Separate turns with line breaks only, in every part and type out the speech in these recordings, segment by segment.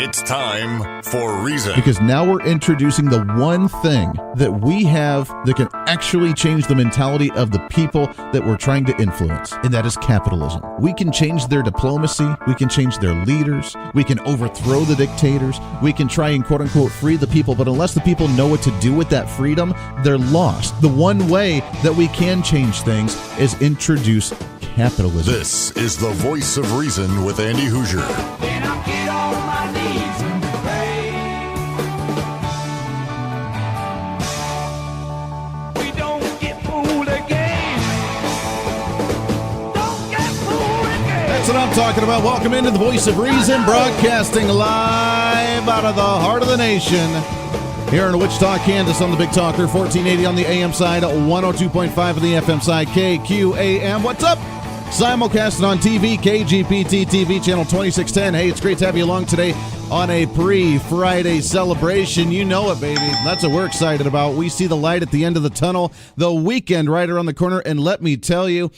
It's time for Reason.
Because now we're introducing the one thing that we have that can actually change the mentality of the people that we're trying to influence, and that is capitalism. We can change their diplomacy. We can change their leaders. We can overthrow the dictators. We can try and quote-unquote free the people, but unless the people know what to do with that freedom, they're lost. The one way that we can change things is introduce capitalism.
This is the Voice of Reason with Andy Hoosier.
Then I'll get on my knees and pray. We don't get fooled again. Don't get fooled again.
That's what I'm talking about. Welcome into the Voice of Reason, broadcasting live out of the heart of the nation. Here in Wichita, Kansas on the Big Talker, 1480 on the AM side, 102.5 on the FM side, KQAM. What's up? Simulcasting on TV, KGPT TV, channel 2610. Hey, it's great to have you along today on a pre-Friday celebration. You know it, baby. That's what we're excited about. We see the light at the end of the tunnel, the weekend right around the corner. And let me tell you,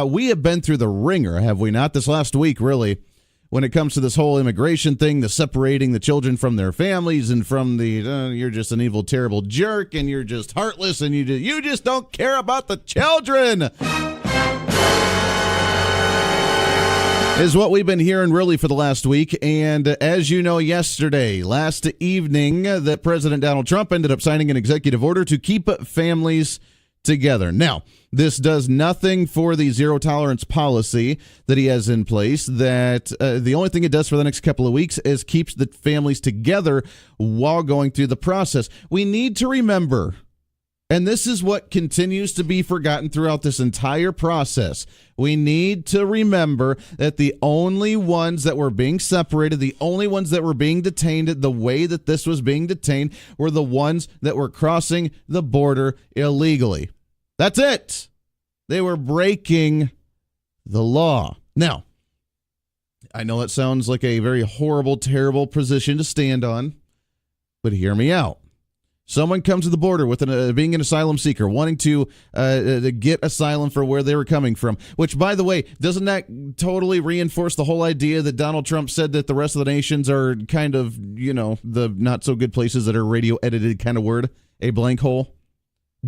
we have been through the ringer, have we not? This last week, really, when it comes to this whole immigration thing, the separating the children from their families and from the, you're just an evil, terrible jerk, and you're just heartless, and you just don't care about the children. Is what we've been hearing really for the last week. And as you know, last evening, that President Donald Trump ended up signing an executive order to keep families together. Now, this does nothing for the zero tolerance policy that he has in place. That the only thing it does for the next couple of weeks is keeps the families together while going through the process. We need to remember, and this is what continues to be forgotten throughout this entire process, we need to remember that the only ones that were being separated, the only ones that were being detained the way that this was being detained, were the ones that were crossing the border illegally. That's it. They were breaking the law. Now, I know it sounds like a very horrible, terrible position to stand on, but hear me out. Someone comes to the border with being an asylum seeker, wanting to get asylum for where they were coming from, which, by the way, doesn't that totally reinforce the whole idea that Donald Trump said that the rest of the nations are kind of, the not-so-good places that are radio-edited kind of word, a blank hole?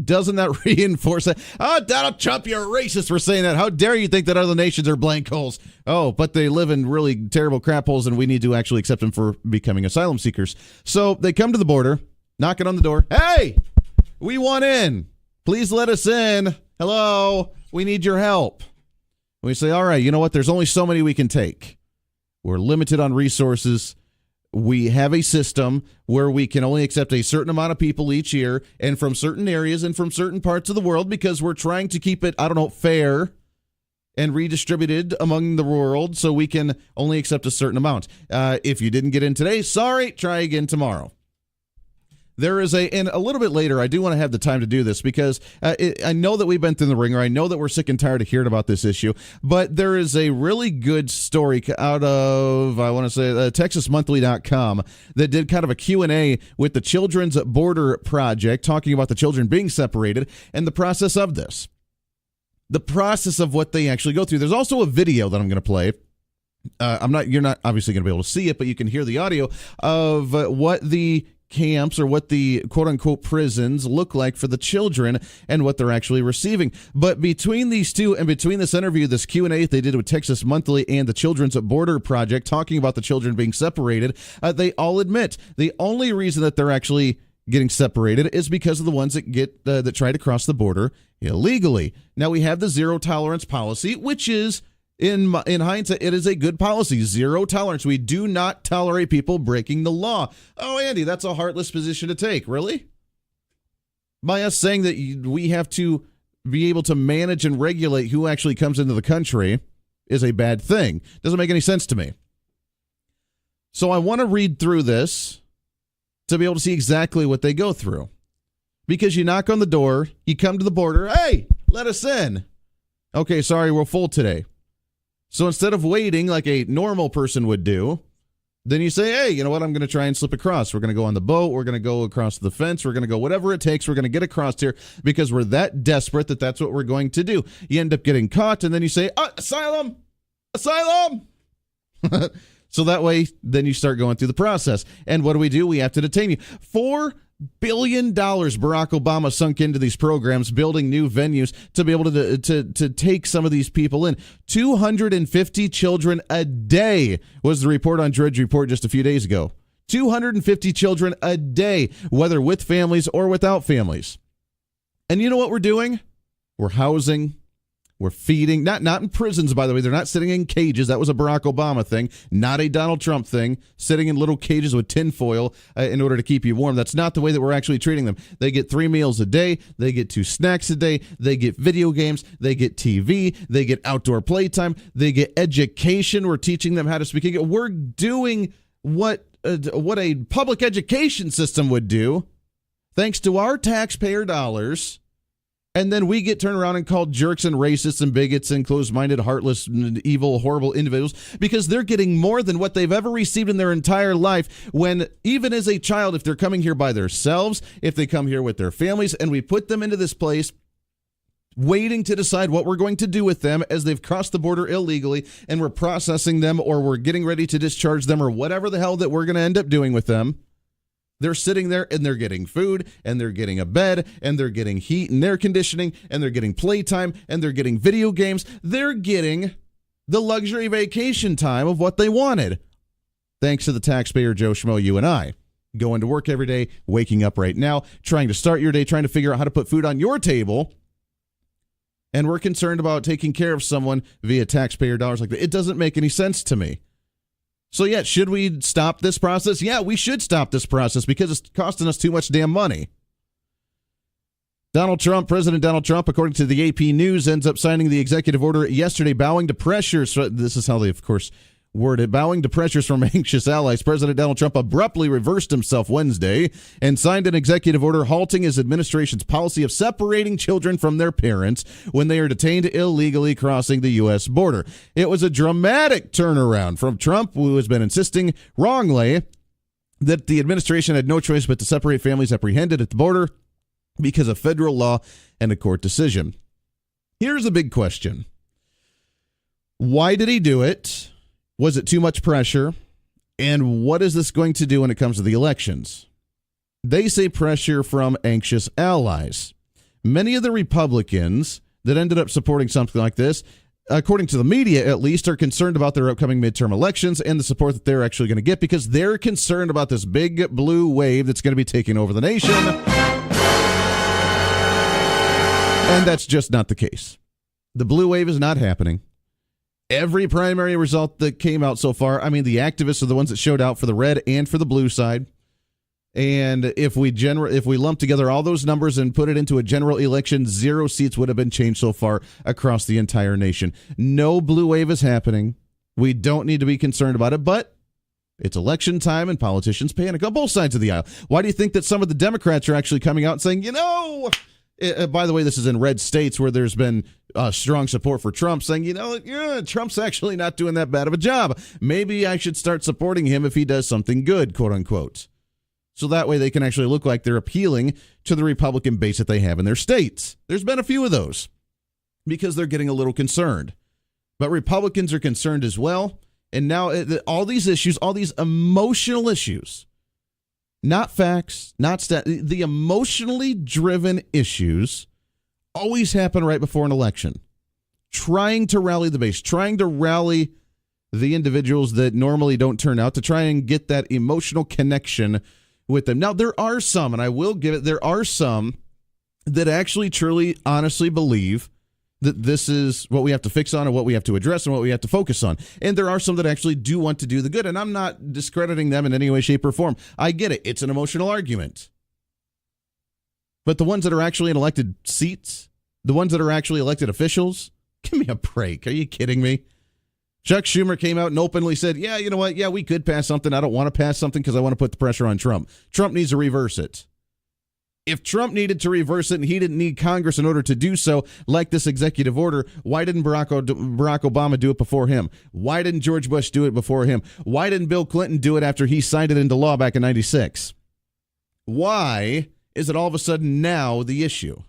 Doesn't that reinforce that? Oh, Donald Trump, you're a racist for saying that. How dare you think that other nations are blank holes? Oh, but they live in really terrible crap holes, and we need to actually accept them for becoming asylum seekers. So they come to the border, knocking on the door. Hey, we want in. Please let us in. Hello, we need your help. We say, all right, you know what? There's only so many we can take. We're limited on resources. We have a system where we can only accept a certain amount of people each year and from certain areas and from certain parts of the world because we're trying to keep it, fair and redistributed among the world so we can only accept a certain amount. If you didn't get in today, sorry, try again tomorrow. There is and a little bit later, I do want to have the time to do this because I know that we've been through the ringer. I know that we're sick and tired of hearing about this issue, but there is a really good story out of, I want to say, TexasMonthly.com that did kind of a Q&A with the Children's Border Project, talking about the children being separated and the process of this, the process of what they actually go through. There's also a video that I'm going to play. You're not obviously going to be able to see it, but you can hear the audio of what the camps or what the quote-unquote prisons look like for the children and what they're actually receiving. But between these two and between this interview, this Q&A they did with Texas Monthly and the Children's Border Project talking about the children being separated, they all admit the only reason that they're actually getting separated is because of the ones that that try to cross the border illegally. Now, we have the zero tolerance policy, which is in hindsight, it is a good policy. Zero tolerance. We do not tolerate people breaking the law. Oh, Andy, that's a heartless position to take. Really? By us saying that we have to be able to manage and regulate who actually comes into the country is a bad thing. Doesn't make any sense to me. So I want to read through this to be able to see exactly what they go through. Because you knock on the door, you come to the border, hey, let us in. Okay, sorry, we're full today. So instead of waiting like a normal person would do, then you say, hey, you know what? I'm going to try and slip across. We're going to go on the boat. We're going to go across the fence. We're going to go whatever it takes. We're going to get across here because we're that desperate that that's what we're going to do. You end up getting caught, and then you say, asylum, asylum. So that way, then you start going through the process. And what do? We have to detain you. $4 billion Barack Obama sunk into these programs, building new venues to be able to take some of these people in. 250 children a day was the report on Drudge Report just a few days ago. 250 children a day, whether with families or without families. And you know what we're doing? We're housing. We're feeding, not in prisons, by the way. They're not sitting in cages. That was a Barack Obama thing, not a Donald Trump thing, sitting in little cages with tinfoil in order to keep you warm. That's not the way that we're actually treating them. They get 3 meals a day. They get 2 snacks a day. They get video games. They get TV. They get outdoor playtime. They get education. We're teaching them how to speak English. We're doing what a public education system would do, thanks to our taxpayer dollars. And then we get turned around and called jerks and racists and bigots and closed-minded, heartless, evil, horrible individuals because they're getting more than what they've ever received in their entire life when, even as a child, if they're coming here by themselves, if they come here with their families, and we put them into this place waiting to decide what we're going to do with them as they've crossed the border illegally, and we're processing them or we're getting ready to discharge them or whatever the hell that we're going to end up doing with them. They're sitting there and they're getting food and they're getting a bed and they're getting heat and air conditioning and they're getting playtime and they're getting video games. They're getting the luxury vacation time of what they wanted. Thanks to the taxpayer Joe Schmo, you and I, going to work every day, waking up right now, trying to start your day, trying to figure out how to put food on your table. And we're concerned about taking care of someone via taxpayer dollars like that. It doesn't make any sense to me. So, yeah, should we stop this process? Yeah, we should stop this process because it's costing us too much damn money. President Donald Trump, according to the AP News, ends up signing the executive order yesterday, bowing to pressures. This is how they, of course, worded, bowing to pressures from anxious allies. President Donald Trump abruptly reversed himself Wednesday and signed an executive order halting his administration's policy of separating children from their parents when they are detained illegally crossing the U.S. border. It was a dramatic turnaround from Trump, who has been insisting wrongly that the administration had no choice but to separate families apprehended at the border because of federal law and a court decision. Here's a big question. Why did he do it? Was it too much pressure? And what is this going to do when it comes to the elections? They say pressure from anxious allies. Many of the Republicans that ended up supporting something like this, according to the media at least, are concerned about their upcoming midterm elections and the support that they're actually going to get because they're concerned about this big blue wave that's going to be taking over the nation. And that's just not the case. The blue wave is not happening. Every primary result that came out so far, I mean, the activists are the ones that showed out for the red and for the blue side. And if we lump together all those numbers and put it into a general election, 0 seats would have been changed so far across the entire nation. No blue wave is happening. We don't need to be concerned about it, but it's election time and politicians panic on both sides of the aisle. Why do you think that some of the Democrats are actually coming out and saying, by the way, this is in red states where there's been strong support for Trump, saying, Trump's actually not doing that bad of a job. Maybe I should start supporting him if he does something good, quote unquote. So that way they can actually look like they're appealing to the Republican base that they have in their states. There's been a few of those because they're getting a little concerned. But Republicans are concerned as well. And now all these issues, all these emotional issues, not facts, not the emotionally driven issues always happen right before an election. Trying to rally the base, trying to rally the individuals that normally don't turn out to try and get that emotional connection with them. Now, there are some, and I will give it, there are some that actually truly, honestly believe that this is what we have to fix on and what we have to address and what we have to focus on. And there are some that actually do want to do the good, and I'm not discrediting them in any way, shape, or form. I get it. It's an emotional argument. But the ones that are actually in elected seats, the ones that are actually elected officials, give me a break. Are you kidding me? Chuck Schumer came out and openly said, yeah, you know what? Yeah, we could pass something. I don't want to pass something because I want to put the pressure on Trump. Trump needs to reverse it. If Trump needed to reverse it and he didn't need Congress in order to do so, like this executive order, why didn't Barack Obama do it before him? Why didn't George Bush do it before him? Why didn't Bill Clinton do it after he signed it into law back in 96? Why is it all of a sudden now the issue?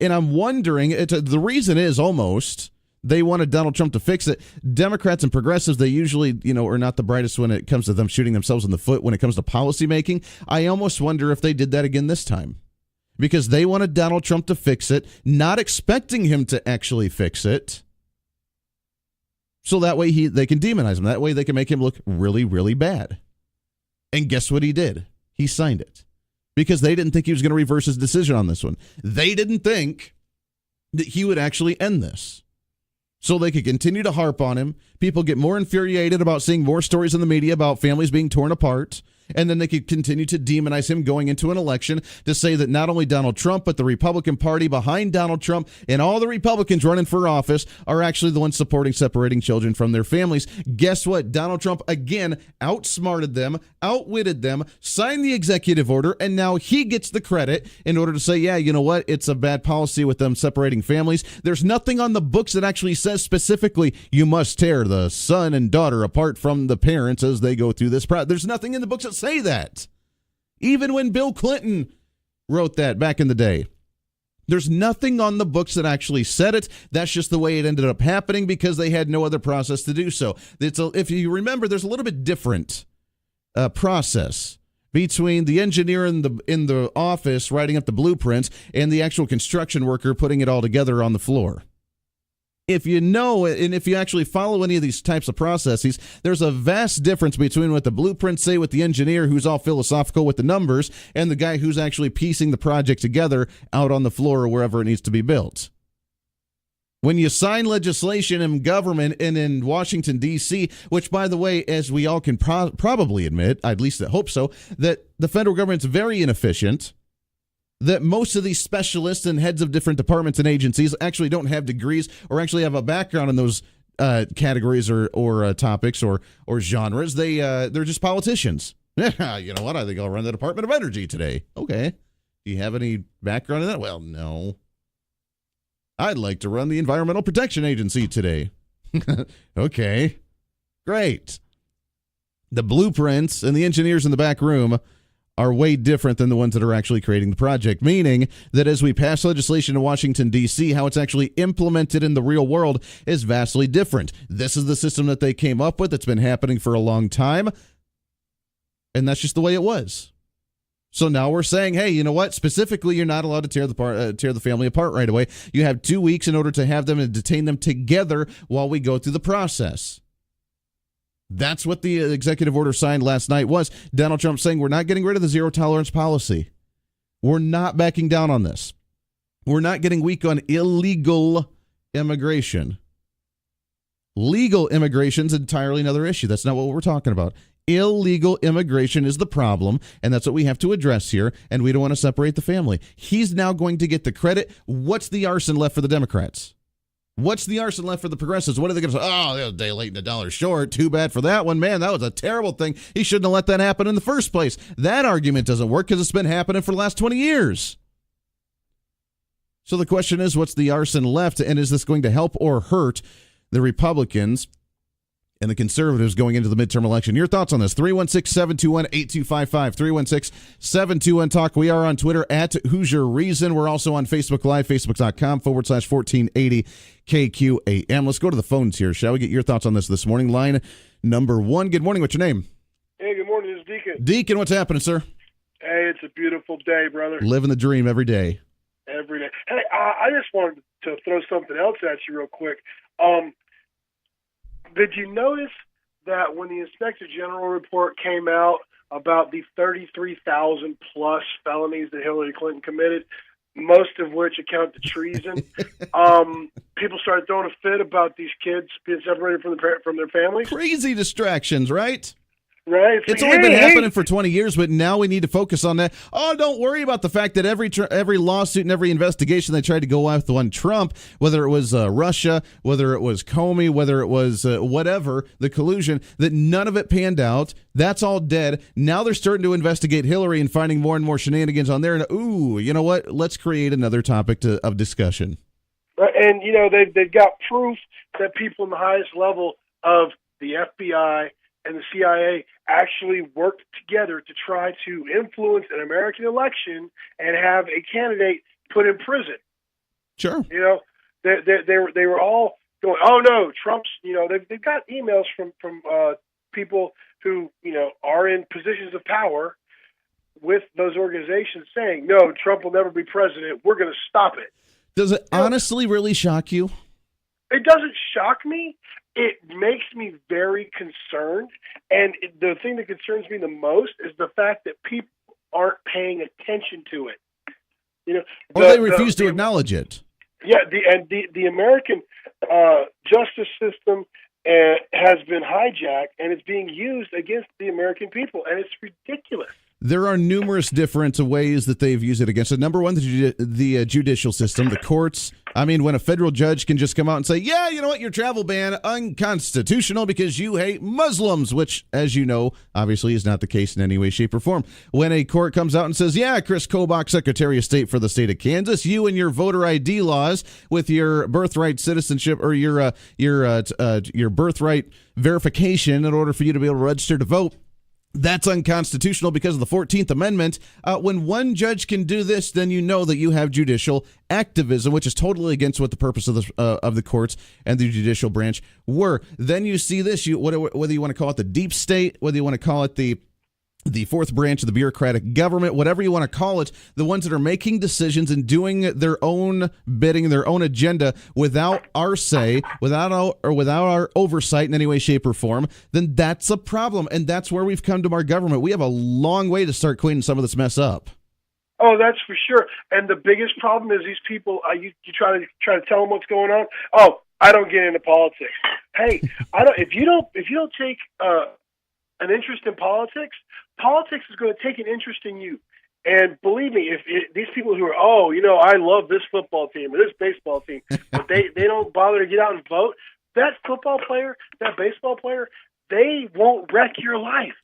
And I'm wondering, the reason is almost They wanted Donald Trump to fix it. Democrats and progressives, they usually, are not the brightest when it comes to them shooting themselves in the foot when it comes to policy making. I almost wonder if they did that again this time, because they wanted Donald Trump to fix it, not expecting him to actually fix it. So that way they can demonize him. That way they can make him look really, really bad. And guess what he did? He signed it, because they didn't think he was going to reverse his decision on this one. They didn't think that he would actually end this. So they could continue to harp on him. People get more infuriated about seeing more stories in the media about families being torn apart. And then they could continue to demonize him going into an election, to say that not only Donald Trump, but the Republican Party behind Donald Trump and all the Republicans running for office are actually the ones supporting separating children from their families. Guess what? Donald Trump, again, outsmarted them, outwitted them, signed the executive order, and now he gets the credit in order to say, yeah, you know what? It's a bad policy with them separating families. There's nothing on the books that actually says specifically you must tear the son and daughter apart from the parents as they go through this process. There's nothing in the books that say that. Even when Bill Clinton wrote that back in the day, there's nothing on the books that actually said it. That's just the way it ended up happening, because they had no other process to do so. If you remember, there's a little bit different process between the engineer in the office writing up the blueprints and the actual construction worker putting it all together on the floor. If you know, and if you actually follow any of these types of processes, there's a vast difference between what the blueprints say with the engineer who's all philosophical with the numbers and the guy who's actually piecing the project together out on the floor or wherever it needs to be built. When you sign legislation in government and in Washington, D.C., which, by the way, as we all can probably admit, at least I hope so, that the federal government's very inefficient, that most of these specialists and heads of different departments and agencies actually don't have degrees or actually have a background in those categories or topics or genres. They're just politicians. Yeah, you know what? I think I'll run the Department of Energy today. Okay. Do you have any background in that? Well, no. I'd like to run the Environmental Protection Agency today. Okay. Great. The blueprints and the engineers in the back room are way different than the ones that are actually creating the project, meaning that as we pass legislation in Washington, D.C., how it's actually implemented in the real world is vastly different. This is the system that they came up with. It's been happening for a long time, and that's just the way it was. So now we're saying, hey, you know what? Specifically, you're not allowed to tear the family apart right away. You have 2 weeks in order to have them and detain them together while we go through the process. That's what the executive order signed last night was. Donald Trump saying we're not getting rid of the zero tolerance policy. We're not backing down on this. We're not getting weak on illegal immigration. Legal immigration is entirely another issue. That's not what we're talking about. Illegal immigration is the problem, and that's what we have to address here, and we don't want to separate the family. He's now going to get the credit. What's the arson left for the Democrats? What's the arson left for the progressives? What are they going to say? Oh, they're a day late and a dollar short. Too bad for that one. Man, that was a terrible thing. He shouldn't have let that happen in the first place. That argument doesn't work because it's been happening for the last 20 years. So the question is, what's the arson left, and is this going to help or hurt the Republicans and the conservatives going into the midterm election? Your thoughts on this? 316-721-8255. 316-721-TALK. We are on Twitter at Hoosier Reason. We're also on Facebook Live, facebook.com/1480 KQAM. Let's go to the phones here, shall we? Get your thoughts on this morning. Line number one. Good morning. What's your name?
Hey, good morning. This is Deacon.
Deacon, what's happening, sir?
Hey, it's a beautiful day, brother.
Living the dream every day.
Every day. Hey, I just wanted to throw something else at you real quick. Did you notice that when the Inspector General report came out about the 33,000 plus felonies that Hillary Clinton committed, most of which account to treason, people started throwing a fit about these kids being separated from their families?
Crazy distractions, right?
Right.
It's only been happening for 20 years, but now we need to focus on that. Oh, don't worry about the fact that every lawsuit and every investigation they tried to go after on Trump, whether it was Russia, whether it was Comey, whether it was whatever, the collusion, that none of it panned out. That's all dead. Now they're starting to investigate Hillary and finding more and more shenanigans on there. And, ooh, you know what? Let's create another topic of discussion.
And, you know, they've got proof that people in the highest level of the FBI and the CIA actually worked together to try to influence an American election and have a candidate put in prison.
Sure.
You know, they were all going, oh no, Trump's, they've got emails from people who, are in positions of power with those organizations saying, no, Trump will never be president. We're going to stop it.
Does it honestly really shock you?
It doesn't shock me. It makes me very concerned. And the thing that concerns me the most is the fact that people aren't paying attention to it.
Or they refuse to acknowledge it.
Yeah, the American justice system has been hijacked, and it's being used against the American people, and it's ridiculous.
There are numerous different ways that they've used it against it. Number one, the judicial system, the courts. I mean, when a federal judge can just come out and say, yeah, you know what, your travel ban, unconstitutional because you hate Muslims, which, as you know, obviously is not the case in any way, shape, or form. When a court comes out and says, yeah, Chris Kobach, Secretary of State for the state of Kansas, you and your voter ID laws with your birthright citizenship or your birthright verification in order for you to be able to register to vote, that's unconstitutional because of the 14th Amendment. When one judge can do this, then you know that you have judicial activism, which is totally against what the purpose of the courts and the judicial branch were. Then you see this, whether you want to call it the deep state, whether you want to call it the fourth branch of the bureaucratic government, whatever you want to call it, the ones that are making decisions and doing their own bidding, their own agenda without our say, without our oversight in any way, shape, or form, then that's a problem. And that's where we've come to our government. We have a long way to start cleaning some of this mess up.
Oh, that's for sure. And the biggest problem is these people, you try to tell them what's going on. Oh, I don't get into politics. Hey, if you don't take an interest in politics is going to take an interest in you. And believe me, if these people who are, I love this football team or this baseball team, but they don't bother to get out and vote, that football player, that baseball player, they won't wreck your life.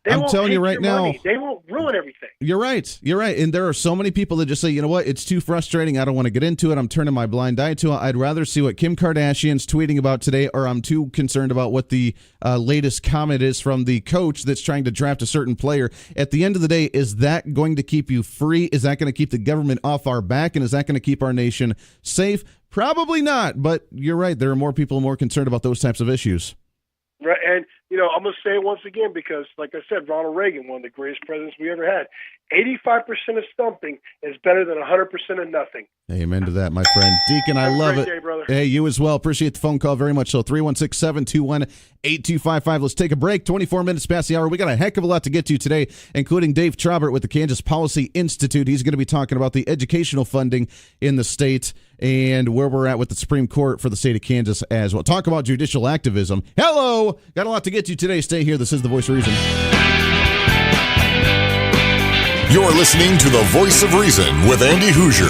I'm telling you right now,
they won't ruin everything.
You're right. And there are so many people that just say, you know what, it's too frustrating. I don't want to get into it. I'm turning my blind eye to it. I'd rather see what Kim Kardashian's tweeting about today, or I'm too concerned about what the latest comment is from the coach that's trying to draft a certain player. At the end of the day, is that going to keep you free? Is that going to keep the government off our back? And is that going to keep our nation safe? Probably not. But you're right. There are more people more concerned about those types of issues.
Right, and I'm going to say it once again because, like I said, Ronald Reagan, one of the greatest presidents we ever had. 85% of something is better than 100% of nothing.
Amen to that, my friend. Deacon, I love it.
Day, brother.
Hey, you as well. Appreciate the phone call very much. So 316-721-8255. Let's take a break. 24 minutes past the hour. We got a heck of a lot to get to today, including Dave Traubert with the Kansas Policy Institute. He's going to be talking about the educational funding in the state and where we're at with the Supreme Court for the state of Kansas as well. Talk about judicial activism. Hello! Got a lot to get to today. Stay here. This is The Voice of Reason.
You're listening to The Voice of Reason with Andy Hoosier.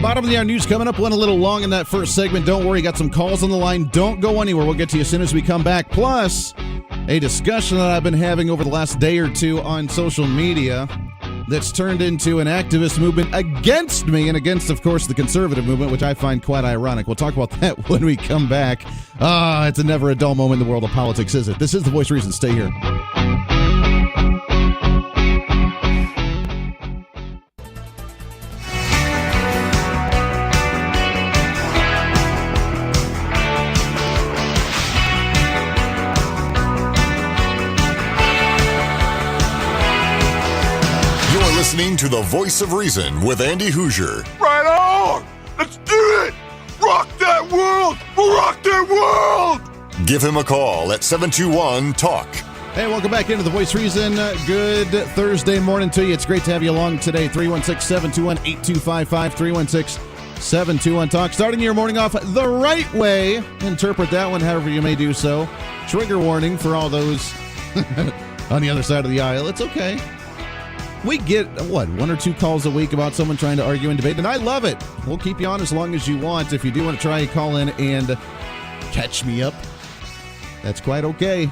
Bottom of the hour news coming up. Went a little long in that first segment. Don't worry, got some calls on the line. Don't go anywhere. We'll get to you as soon as we come back. Plus, a discussion that I've been having over the last day or two on social media that's turned into an activist movement against me and against, of course, the conservative movement, which I find quite ironic. We'll talk about that when we come back. It's never a dull moment in the world of politics, is it? This is The Voice of Reason. Stay here.
Listening to The Voice of Reason with Andy Hoosier.
Right on! Let's do it! Rock that world! Rock that world!
Give him a call at 721-TALK.
Hey, welcome back into The Voice of Reason. Good Thursday morning to you. It's great to have you along today. 316-721-8255, 316-721-TALK. Starting your morning off the right way. Interpret that one however you may do so. Trigger warning for all those on the other side of the aisle. It's okay. We get, one or two calls a week about someone trying to argue and debate, and I love it. We'll keep you on as long as you want. If you do want to try, call in and catch me up. That's quite okay.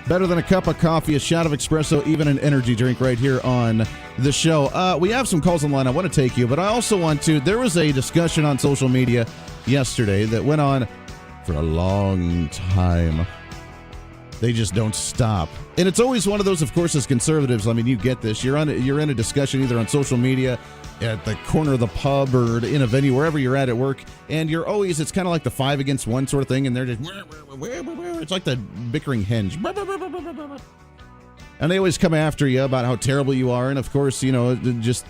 Better than a cup of coffee, a shot of espresso, even an energy drink right here on the show. We have some calls online I want to take you, but I also want to, there was a discussion on social media yesterday that went on for a long time. They just don't stop. And it's always one of those, of course, as conservatives, I mean, you get this. You're in a discussion either on social media, at the corner of the pub, or in a venue, wherever you're at work, and it's kind of like the 5 against 1 sort of thing, and they're just, it's like the bickering henge. And they always come after you about how terrible you are, and of course, just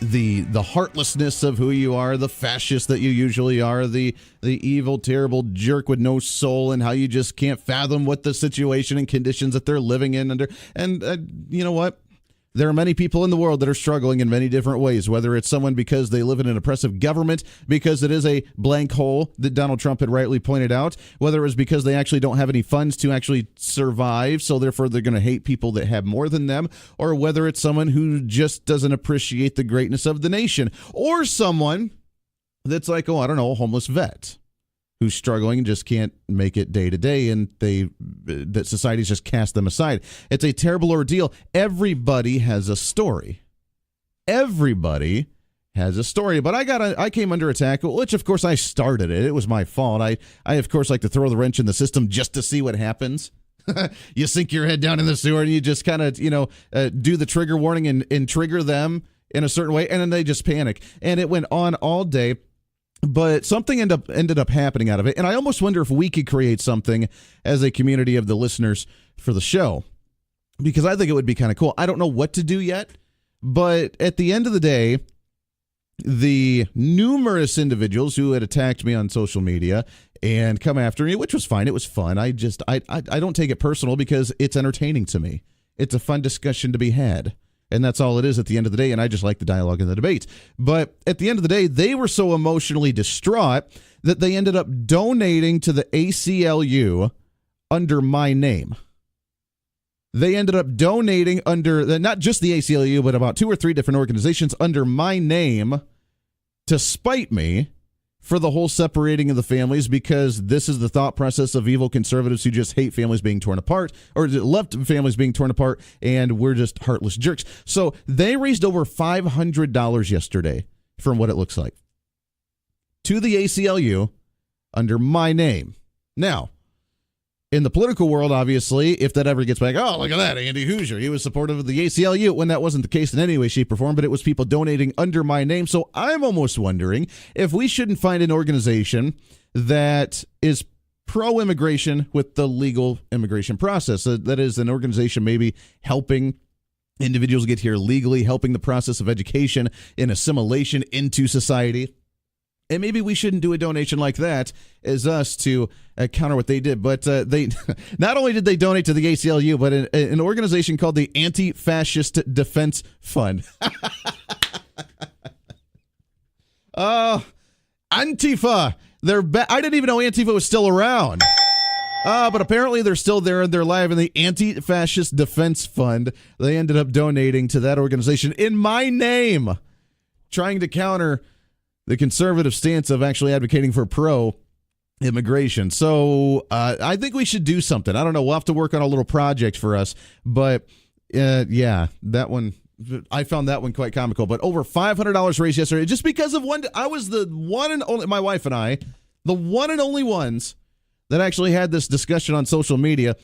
the heartlessness of who you are, the fascist that you usually are, the evil, terrible jerk with no soul, and how you just can't fathom what the situation and conditions that they're living in under. And you know what? There are many people in the world that are struggling in many different ways, whether it's someone because they live in an oppressive government, because it is a blank hole that Donald Trump had rightly pointed out, whether it was because they actually don't have any funds to actually survive, so therefore they're going to hate people that have more than them, or whether it's someone who just doesn't appreciate the greatness of the nation, or someone that's like, a homeless vet who's struggling and just can't make it day to day, and that society's just cast them aside. It's a terrible ordeal. Everybody has a story. Everybody has a story. But I came under attack, which of course I started it. It was my fault. I of course like to throw the wrench in the system just to see what happens. You sink your head down in the sewer and you just kind of do the trigger warning and trigger them in a certain way, and then they just panic. And it went on all day. But something ended up happening out of it, and I almost wonder if we could create something as a community of the listeners for the show, because I think it would be kind of cool. I don't know what to do yet, but at the end of the day, the numerous individuals who had attacked me on social media and come after me, which was fine, it was fun. I don't take it personal because it's entertaining to me. It's a fun discussion to be had. And that's all it is at the end of the day, and I just like the dialogue and the debate. But at the end of the day, they were so emotionally distraught that they ended up donating to the ACLU under my name. They ended up donating under, not just the ACLU, but about 2 or 3 different organizations under my name to spite me for the whole separating of the families, because this is the thought process of evil conservatives who just hate families being torn apart, or love families being torn apart, and we're just heartless jerks. So they raised over $500 yesterday, from what it looks like, to the ACLU under my name. Now, in the political world, obviously, if that ever gets back, oh, look at that, Andy Hoosier, he was supportive of the ACLU, when that wasn't the case in any way, shape, or form, but it was people donating under my name. So I'm almost wondering if we shouldn't find an organization that is pro-immigration with the legal immigration process. That is an organization maybe helping individuals get here legally, helping the process of education and assimilation into society. And maybe we shouldn't do a donation like that as us to counter what they did. But they not only did they donate to the ACLU, but an organization called the Anti-Fascist Defense Fund. Antifa. I didn't even know Antifa was still around. But apparently they're still there and they're live in the Anti-Fascist Defense Fund. They ended up donating to that organization in my name, trying to counter the conservative stance of actually advocating for pro-immigration. So I think we should do something. I don't know. We'll have to work on a little project for us. But, yeah, that one, I found that one quite comical. But over $500 raised yesterday just because of one. I was the one and only, my wife and I, the one and only ones that actually had this discussion on social media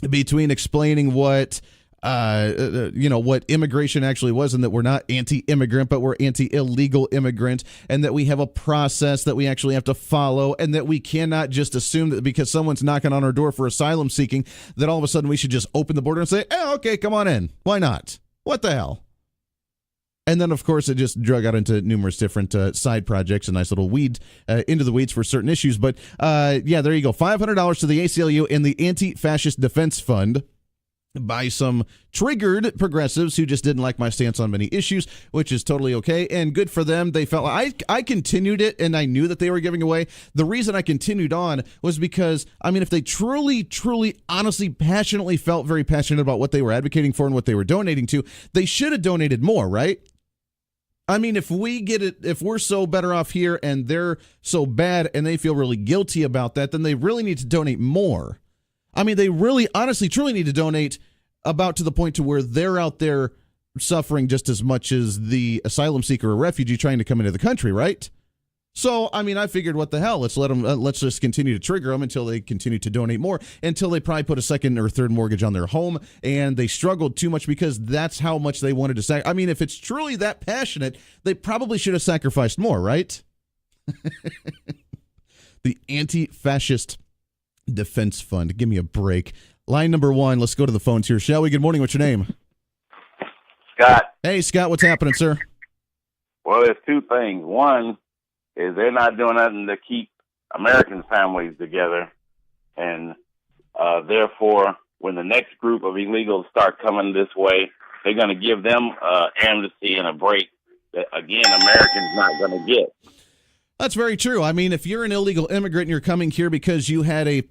between explaining what what immigration actually was, and that we're not anti-immigrant, but we're anti-illegal immigrant, and that we have a process that we actually have to follow, and that we cannot just assume that because someone's knocking on our door for asylum seeking, that all of a sudden we should just open the border and say, okay, come on in. Why not? What the hell? And then, of course, it just drug out into numerous different side projects, a nice little weed into the weeds for certain issues. But, yeah, there you go. $500 to the ACLU and the Anti-Fascist Defense Fund by some triggered progressives who just didn't like my stance on many issues, which is totally okay, and good for them. They felt like I continued it, and I knew that they were giving away. The reason I continued on was because, I mean, if they truly, honestly, passionately felt very passionate about what they were advocating for and what they were donating to, they should have donated more, right? I mean, if we get it, if we're so better off here and they're so bad and they feel really guilty about that, then they really need to donate more. I mean, they really, honestly, truly need to donate about to the point to where they're out there suffering just as much as the asylum seeker or refugee trying to come into the country, right? So, I mean, I figured, what the hell? Let's let them. Let's just continue to trigger them until they continue to donate more, until they probably put a second or third mortgage on their home, and they struggled too much because that's how much they wanted to I mean, if it's truly that passionate, they probably should have sacrificed more, right? The Anti-Fascist Defense Fund. Give me a break. Line number 1. Let's go to the phones here, shall we? Good morning. What's your name?
Scott.
Hey, Scott. What's happening, sir?
Well, there's two things. One is they're not doing nothing to keep American families together, and therefore, when the next group of illegals start coming this way, they're going to give them amnesty and a break that, again, Americans not going to get.
That's very true. I mean, if you're an illegal immigrant and you're coming here because you had a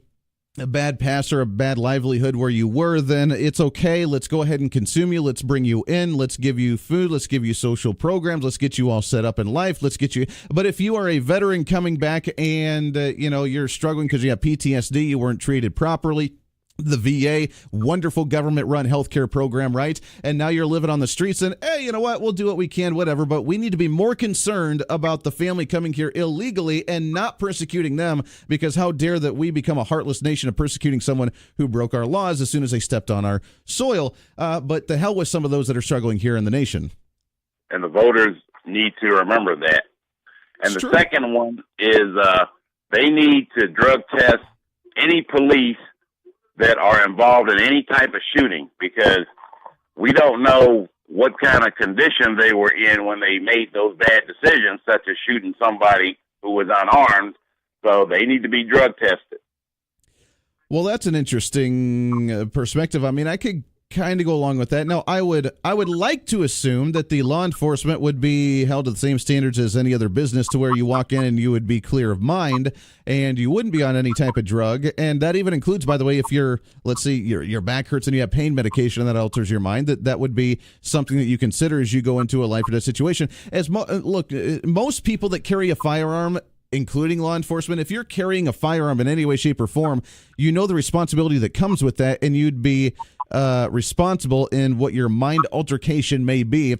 bad past or a bad livelihood where you were, then it's okay. Let's go ahead and consume you. Let's bring you in. Let's give you food. Let's give you social programs. Let's get you all set up in life. Let's get you. But if you are a veteran coming back and, you're struggling because you have PTSD, you weren't treated properly, the VA, wonderful government-run healthcare program, right? And now you're living on the streets and, hey, you know what? We'll do what we can, whatever. But we need to be more concerned about the family coming here illegally and not persecuting them, because how dare that we become a heartless nation of persecuting someone who broke our laws as soon as they stepped on our soil. But the hell with some of those that are struggling here in the nation.
And the voters need to remember that. And the second one is they need to drug test any police that are involved in any type of shooting, because we don't know what kind of condition they were in when they made those bad decisions, such as shooting somebody who was unarmed. So they need to be drug tested.
Well, that's an interesting perspective. I mean, I could kind of go along with that. Now, I would like to assume that the law enforcement would be held to the same standards as any other business, to where you walk in and you would be clear of mind and you wouldn't be on any type of drug. And that even includes, by the way, if you're, let's say your back hurts and you have pain medication and that alters your mind, that would be something that you consider as you go into a life or death situation. Most people that carry a firearm, including law enforcement, if you're carrying a firearm in any way, shape, or form, you know the responsibility that comes with that, and you'd be responsible in what your mind altercation may be,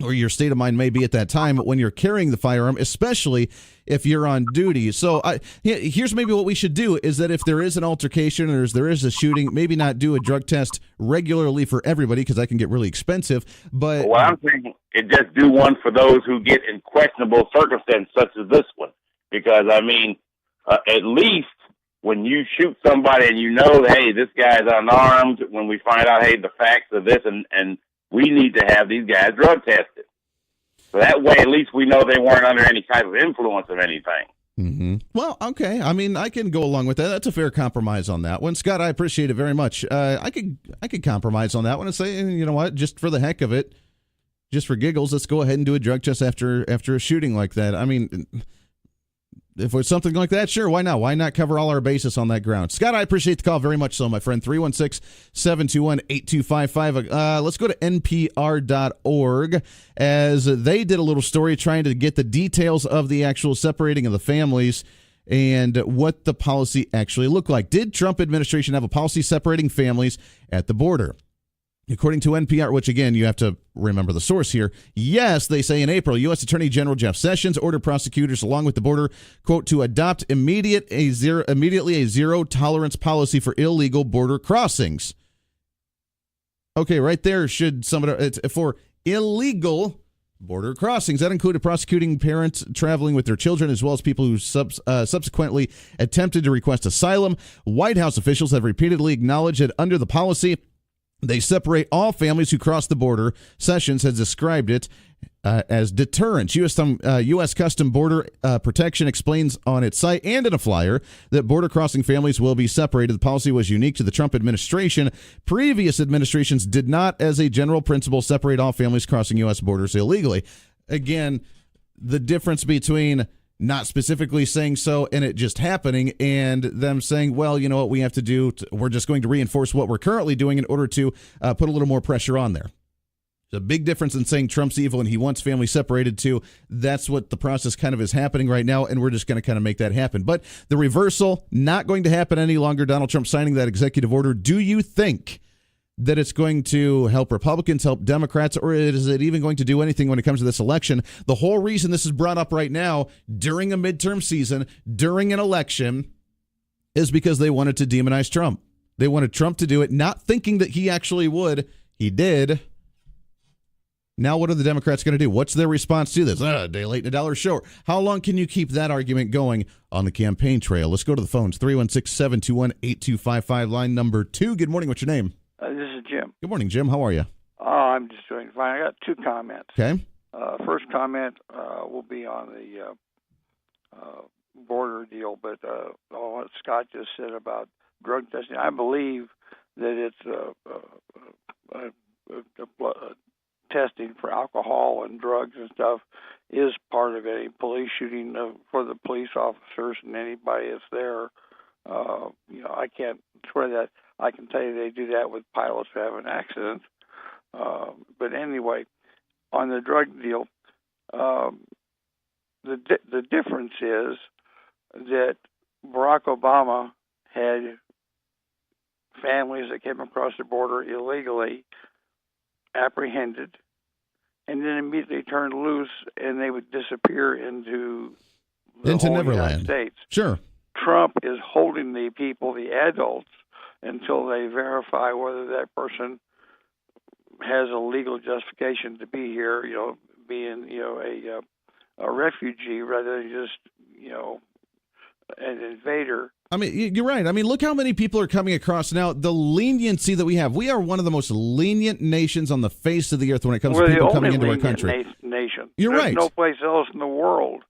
or your state of mind may be at that time when you're carrying the firearm, especially if you're on duty. So here's maybe what we should do, is that if there is an altercation or there is a shooting, maybe not do a drug test regularly for everybody, because that can get really expensive. But
well, I'm thinking it just do one for those who get in questionable circumstances such as this one, because, I mean, at least when you shoot somebody and you know, hey, this guy's unarmed, when we find out, hey, the facts of this, and we need to have these guys drug tested. So that way, at least we know they weren't under any type of influence of anything.
Mm-hmm. Well, okay. I mean, I can go along with that. That's a fair compromise on that one. Scott, I appreciate it very much. I could compromise on that one and say, you know what, just for the heck of it, just for giggles, let's go ahead and do a drug test after a shooting like that. I mean, if it's something like that, sure, why not? Why not cover all our bases on that ground? Scott, I appreciate the call very much so, my friend. 316-721-8255. Let's go to NPR.org, as they did a little story trying to get the details of the actual separating of the families and what the policy actually looked like. Did Trump administration have a policy separating families at the border? According to NPR, which, again, you have to remember the source here, yes, they say in April, U.S. Attorney General Jeff Sessions ordered prosecutors along with the border, quote, to adopt immediately a zero-tolerance policy for illegal border crossings. Okay, right there, it's for illegal border crossings. That included prosecuting parents traveling with their children, as well as people who subsequently attempted to request asylum. White House officials have repeatedly acknowledged that under the policy, they separate all families who cross the border. Sessions has described it as deterrence. U.S. Custom Border Protection explains on its site and in a flyer that border crossing families will be separated. The policy was unique to the Trump administration. Previous administrations did not, as a general principle, separate all families crossing U.S. borders illegally. Again, the difference between not specifically saying so and it just happening, and them saying, well, you know what we have to do, we're just going to reinforce what we're currently doing in order to put a little more pressure on there. There's a big difference in saying Trump's evil and he wants families separated to, that's what the process kind of is happening right now, and we're just going to kind of make that happen. But the reversal, not going to happen any longer. Donald Trump signing that executive order. Do you think that it's going to help Republicans, help Democrats, or is it even going to do anything when it comes to this election? The whole reason this is brought up right now during a midterm season, during an election, is because they wanted to demonize Trump. They wanted Trump to do it, not thinking that he actually would. He did. Now what are the Democrats going to do? What's their response to this? A day late and a dollar short. How long can you keep that argument going on the campaign trail? Let's go to the phones. 316-721-8255, line number 2. Good morning. What's your name?
This is Jim.
Good morning, Jim. How are you?
I'm just doing fine. I got 2 comments.
Okay.
First comment will be on the border deal, but all what Scott just said about drug testing, I believe that it's testing for alcohol and drugs and stuff is part of any police shooting for the police officers and anybody that's there. I can't swear that. I can tell you they do that with pilots who have an accident. But anyway, on the drug deal, the difference is that Barack Obama had families that came across the border illegally apprehended and then immediately turned loose, and they would disappear into the whole
Neverland.
United States.
Sure.
Trump is holding the people, the adults, until they verify whether that person has a legal justification to be here, being, a refugee rather than just, an invader.
I mean, you're right. I mean, look how many people are coming across now. The leniency that we have. We are one of the most lenient nations on the face of the earth when it comes to people coming into our country.
Nation.
You're
There's
right.
no place else in the world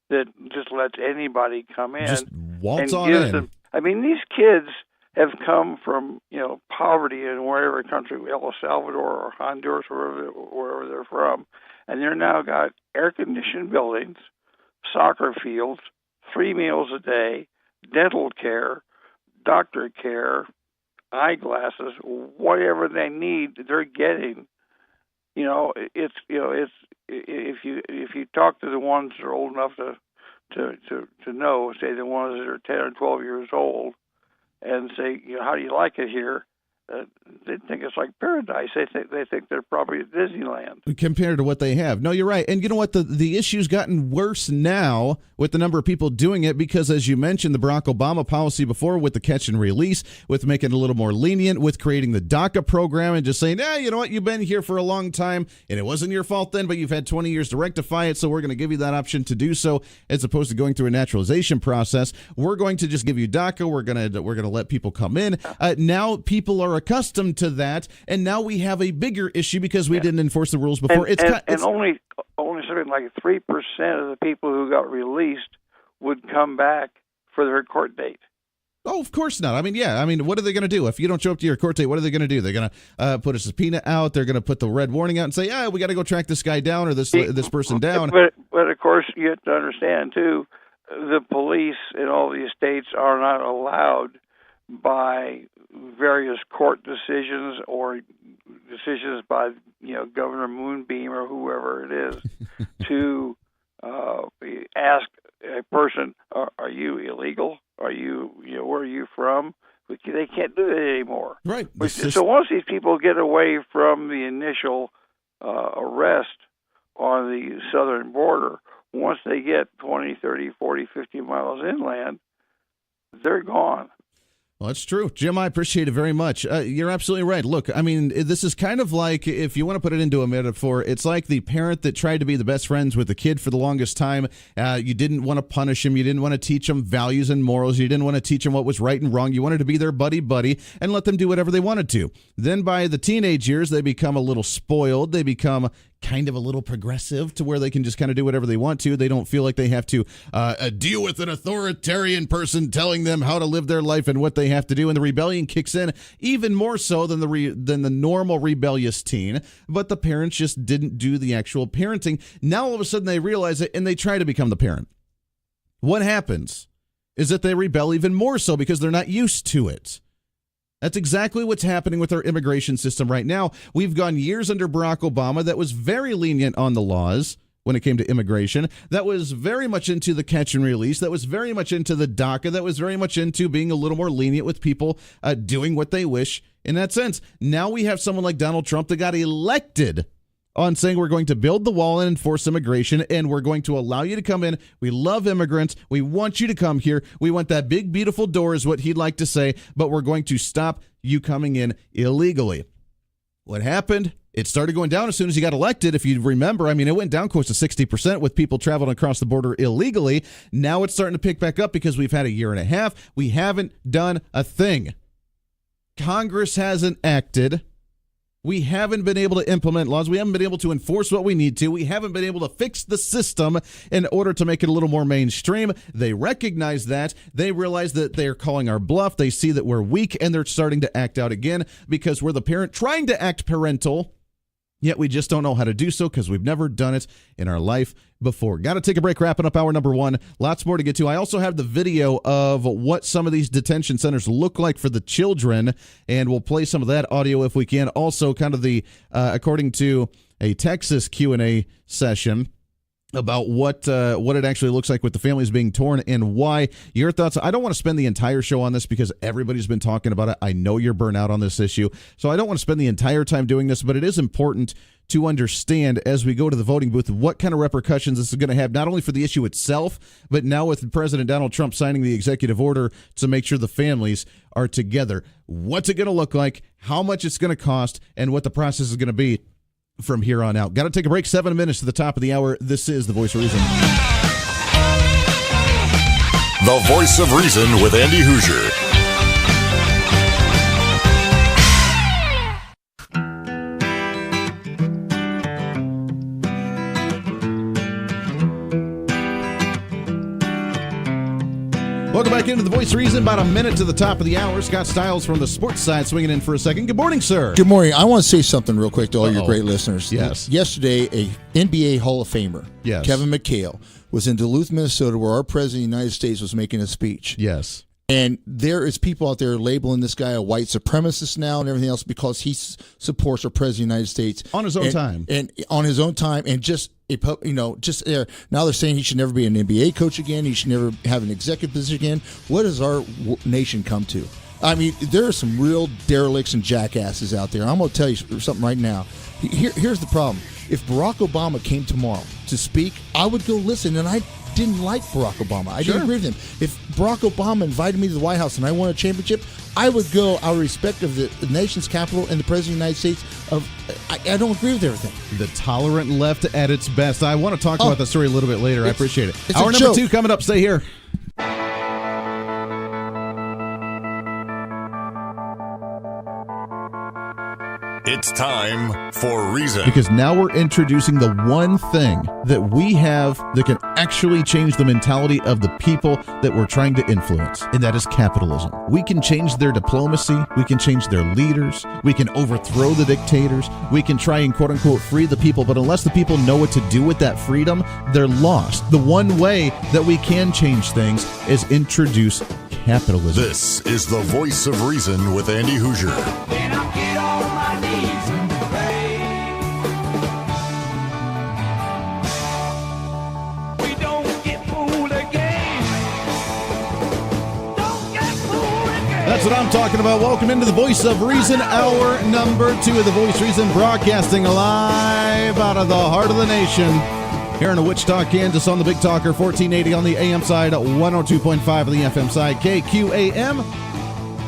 that just lets anybody come in.
Just waltz
and
on
gives
in.
them. I mean, these kids have come from poverty in wherever country, El Salvador or Honduras, wherever they're from, and they're now got air-conditioned buildings, soccer fields, 3 meals a day, dental care, doctor care, eyeglasses, whatever they need, they're getting. It's if you talk to the ones that are old enough to know, say the ones that are 10 or 12 years old, and say, how do you like it here? They think it's like paradise. They think they're probably at Disneyland
compared to what they have. No, you're right. And you know what? The issue's gotten worse now with the number of people doing it because, as you mentioned, the Barack Obama policy before with the catch and release, with making it a little more lenient, with creating the DACA program and just saying, you know what? You've been here for a long time and it wasn't your fault then, but you've had 20 years to rectify it. So we're going to give you that option to do so, as opposed to going through a naturalization process. We're going to just give you DACA. We're going to let people come in. Now people are accustomed to that, and now we have a bigger issue because we didn't enforce the rules before.
And only something like 3% of the people who got released would come back for their court date.
Oh, of course not. I mean, what are they going to do? If you don't show up to your court date, what are they going to do? They're going to put a subpoena out. They're going to put the red warning out and say, we got to go track this guy down or this person down.
But of course, you have to understand, too, the police in all these states are not allowed by various court decisions or decisions by Governor Moonbeam or whoever it is to ask a person, are you illegal? Are you where are you from? They can't do it anymore.
Right.
So once these people get away from the initial arrest on the southern border, once they get 20, 30, 40, 50 miles inland, they're gone.
Well, that's true. Jim, I appreciate it very much. You're absolutely right. Look, I mean, this is kind of like, if you want to put it into a metaphor, it's like the parent that tried to be the best friends with the kid for the longest time. You didn't want to punish him. You didn't want to teach him values and morals. You didn't want to teach him what was right and wrong. You wanted to be their buddy and let them do whatever they wanted to. Then by the teenage years, they become a little spoiled. They become kind of a little progressive to where they can just kind of do whatever they want to. They don't feel like they have to deal with an authoritarian person telling them how to live their life and what they have to do. And the rebellion kicks in even more so than the normal rebellious teen. But the parents just didn't do the actual parenting. Now all of a sudden they realize it and they try to become the parent. What happens is that they rebel even more so because they're not used to it. That's exactly what's happening with our immigration system right now. We've gone years under Barack Obama that was very lenient on the laws when it came to immigration, that was very much into the catch and release, that was very much into the DACA, that was very much into being a little more lenient with people doing what they wish In that sense, now we have someone like Donald Trump that got elected on saying we're going to build the wall and enforce immigration, and we're going to allow you to come in. We love immigrants. We want you to come here. We want that big, beautiful door is what he'd like to say, but we're going to stop you coming in illegally. What happened? It started going down as soon as he got elected. If you remember, I mean, it went down close to 60% with people traveling across the border illegally. Now it's starting to pick back up because we've had a year and a half. We haven't done a thing. Congress hasn't acted. We haven't been able to implement laws. We haven't been able to enforce what we need to. We haven't been able to fix the system in order to make it a little more mainstream. They recognize that. They realize that they're calling our bluff. They see that we're weak, and they're starting to act out again because we're the parent trying to act parental, yet we just don't know how to do so because we've never done it in our life before. Got to take a break, wrapping up hour number 1. Lots more to get to. I also have the video of what some of these detention centers look like for the children, and we'll play some of that audio if we can. Also, kind of the, according to a Texas Q&A session, about what it actually looks like with the families being torn and why. Your thoughts? I don't want to spend the entire show on this because everybody's been talking about it. I know you're burnt out on this issue, so I don't want to spend the entire time doing this, but it is important to understand as we go to the voting booth what kind of repercussions this is going to have, not only for the issue itself, but now with President Donald Trump signing the executive order to make sure the families are together. What's it going to look like, how much it's going to cost, and what the process is going to be from here on out. Got to take a break. 7 minutes to the top of the hour. This is The Voice of Reason.
The Voice of Reason with Andy Hoosier.
Welcome back into The Voice of Reason. About a minute to the top of the hour. Scott Stiles from the sports side swinging in for a second. Good morning, sir.
Good morning. I want to say something real quick to all your great listeners.
Yes.
Yesterday, a NBA Hall of Famer,
Yes.
Kevin McHale, was in Duluth, Minnesota, where our president of the United States was making a speech.
Yes.
And there is people out there labeling this guy a white supremacist now and everything else because he supports our president of the United States.
On his own time.
And on his own time. And just now they're saying he should never be an NBA coach again. He should never have an executive position again. What does our nation come to? I mean, there are some real derelicts and jackasses out there. I'm going to tell you something right now. Here's the problem. If Barack Obama came tomorrow to speak, I would go listen, and I didn't like Barack Obama. I didn't agree with him. If Barack Obama invited me to the White House and I won a championship, I would go out of respect of the nation's capital and the President of the United States. I don't agree with everything.
The tolerant left at its best. I want to talk about the story a little bit later. I appreciate it.
It's
Hour
a
number
joke.
2 coming up. Stay here.
It's time for Reason.
Because now we're introducing the one thing that we have that can actually change the mentality of the people that we're trying to influence, and that is capitalism. We can change their diplomacy. We can change their leaders. We can overthrow the dictators. We can try and quote-unquote free the people, but unless the people know what to do with that freedom, they're lost. The one way that we can change things is introduce capitalism.
This is The Voice of Reason with Andy Hoosier.
That's what I'm talking about. Welcome into the Voice of Reason, hour number 2 of the Voice of Reason, broadcasting live out of the heart of the nation here in Wichita, Kansas, on the Big Talker, 1480 on the AM side, 102.5 on the FM side, KQAM.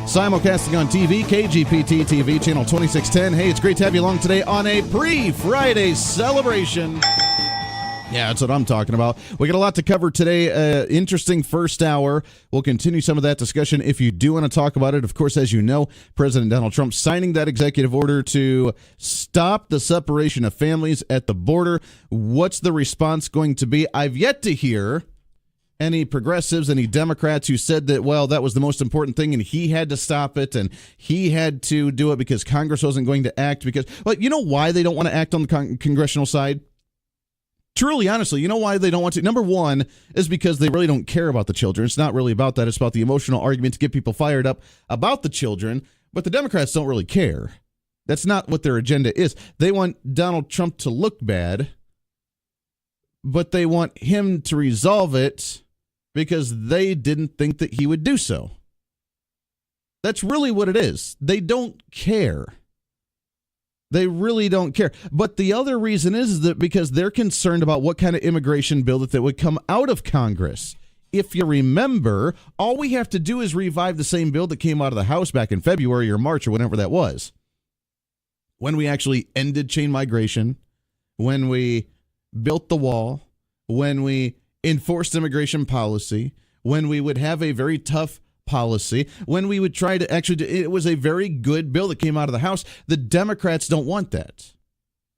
Simulcasting on TV, KGPT TV, channel 2610. Hey, it's great to have you along today on a pre-Friday celebration. Yeah, that's what I'm talking about. We got a lot to cover today. Interesting first hour. We'll continue some of that discussion if you do want to talk about it. Of course, as you know, President Donald Trump signing that executive order to stop the separation of families at the border. What's the response going to be? I've yet to hear any progressives, any Democrats who said that, well, that was the most important thing and he had to stop it and he had to do it because Congress wasn't going to act because, well, you know why they don't want to act on the congressional side? Truly, honestly, you know why they don't want to? Number one is because they really don't care about the children. It's not really about that. It's about the emotional argument to get people fired up about the children. But the Democrats don't really care. That's not what their agenda is. They want Donald Trump to look bad, but they want him to resolve it because they didn't think that he would do so. That's really what it is. They don't care. They really don't care. But the other reason is that because they're concerned about what kind of immigration bill that would come out of Congress. If you remember, all we have to do is revive the same bill that came out of the House back in February or March or whenever that was. When we actually ended chain migration, when we built the wall, when we enforced immigration policy, when we would have a very tough policy, when we would try to actually, it was a very good bill that came out of the House. The Democrats don't want that.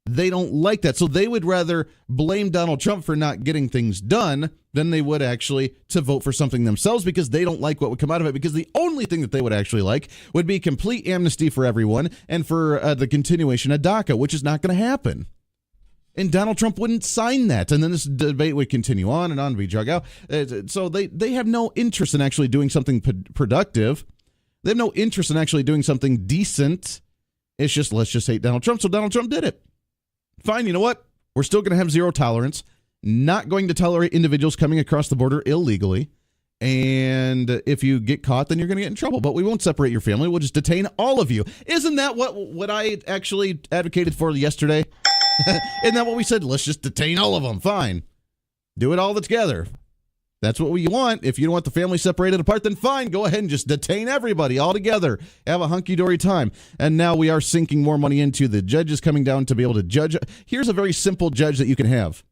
They don't like that. So they would rather blame Donald Trump for not getting things done than they would actually to vote for something themselves, because they don't like what would come out of it, because the only thing that they would actually like would be complete amnesty for everyone and for the continuation of DACA, which is not going to happen. And Donald Trump wouldn't sign that. And then this debate would continue on and be drug out. So they have no interest in actually doing something productive. They have no interest in actually doing something decent. It's just, let's just hate Donald Trump. So Donald Trump did it. Fine, you know what? We're still going to have zero tolerance. Not going to tolerate individuals coming across the border illegally. And if you get caught, then you're going to get in trouble. But we won't separate your family. We'll just detain all of you. Isn't that what I actually advocated for yesterday? Isn't that what we said? Let's just detain all of them. Fine. Do it all together. That's what we want. If you don't want the family separated apart, then fine. Go ahead and just detain everybody all together. Have a hunky-dory time. And now we are sinking more money into the judges coming down to be able to judge. Here's a very simple judge that you can have.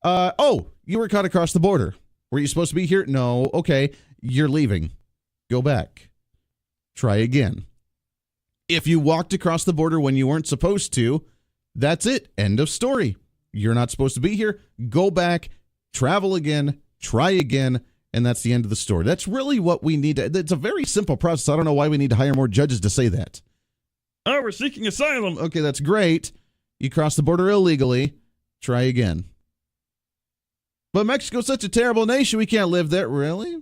You were caught across the border. Were you supposed to be here? No. Okay. You're leaving. Go back. Try again. If you walked across the border when you weren't supposed to, that's it. End of story. You're not supposed to be here. Go back. Travel again. Try again, and that's the end of the story. That's really what we need. It's a very simple process. I don't know why we need to hire more judges to say that. Oh, we're seeking asylum. Okay, that's great. You crossed the border illegally. Try again. But Mexico's such a terrible nation, we can't live there. Really?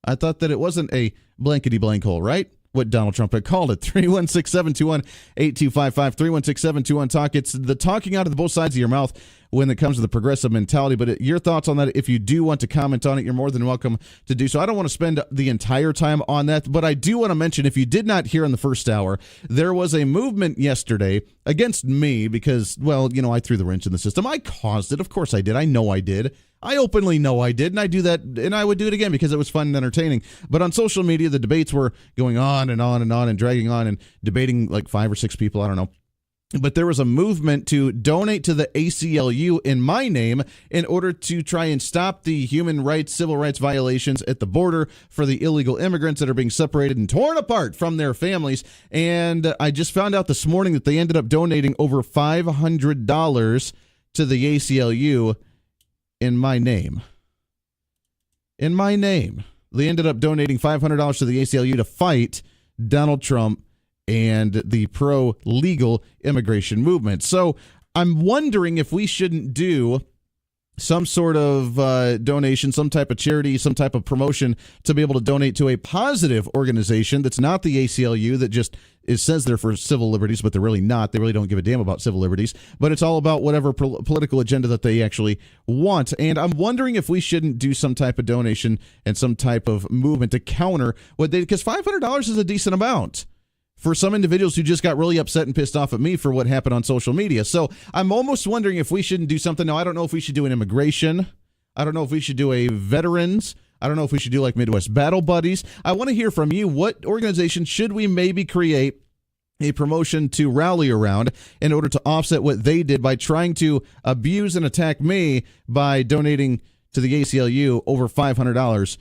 I thought that it wasn't a blankety-blank hole, right? What Donald Trump had called it. 316-721-8255, 316-721-TALK. It's the talking out of the both sides of your mouth when it comes to the progressive mentality. But your thoughts on that, if you do want to comment on it, you're more than welcome to do so. I don't want to spend the entire time on that, but I do want to mention, if you did not hear in the first hour, there was a movement yesterday against me because, well, you know, I threw the wrench in the system. I caused it. Of course I did. I know I did. I openly know I did, and I do that, and I would do it again because it was fun and entertaining. But on social media, the debates were going on and on and on and dragging on and debating like 5 or 6 people. I don't know. But there was a movement to donate to the ACLU in my name in order to try and stop the human rights, civil rights violations at the border for the illegal immigrants that are being separated and torn apart from their families. And I just found out this morning that they ended up donating over $500 to the ACLU in my name. In my name. They ended up donating $500 to the ACLU to fight Donald Trump and the pro-legal immigration movement. So I'm wondering if we shouldn't do some sort of donation, some type of charity, some type of promotion to be able to donate to a positive organization that's not the ACLU, that just it says they're for civil liberties, but they're really not. They really don't give a damn about civil liberties, but it's all about whatever political agenda that they actually want. And I'm wondering if we shouldn't do some type of donation and some type of movement to counter what they, because $500 is a decent amount for some individuals who just got really upset and pissed off at me for what happened on social media. So I'm almost wondering if we shouldn't do something. Now, I don't know if we should do an immigration. I don't know if we should do a veterans. I don't know if we should do like Midwest Battle Buddies. I want to hear from you. What organization should we maybe create a promotion to rally around in order to offset what they did by trying to abuse and attack me by donating to the ACLU over $500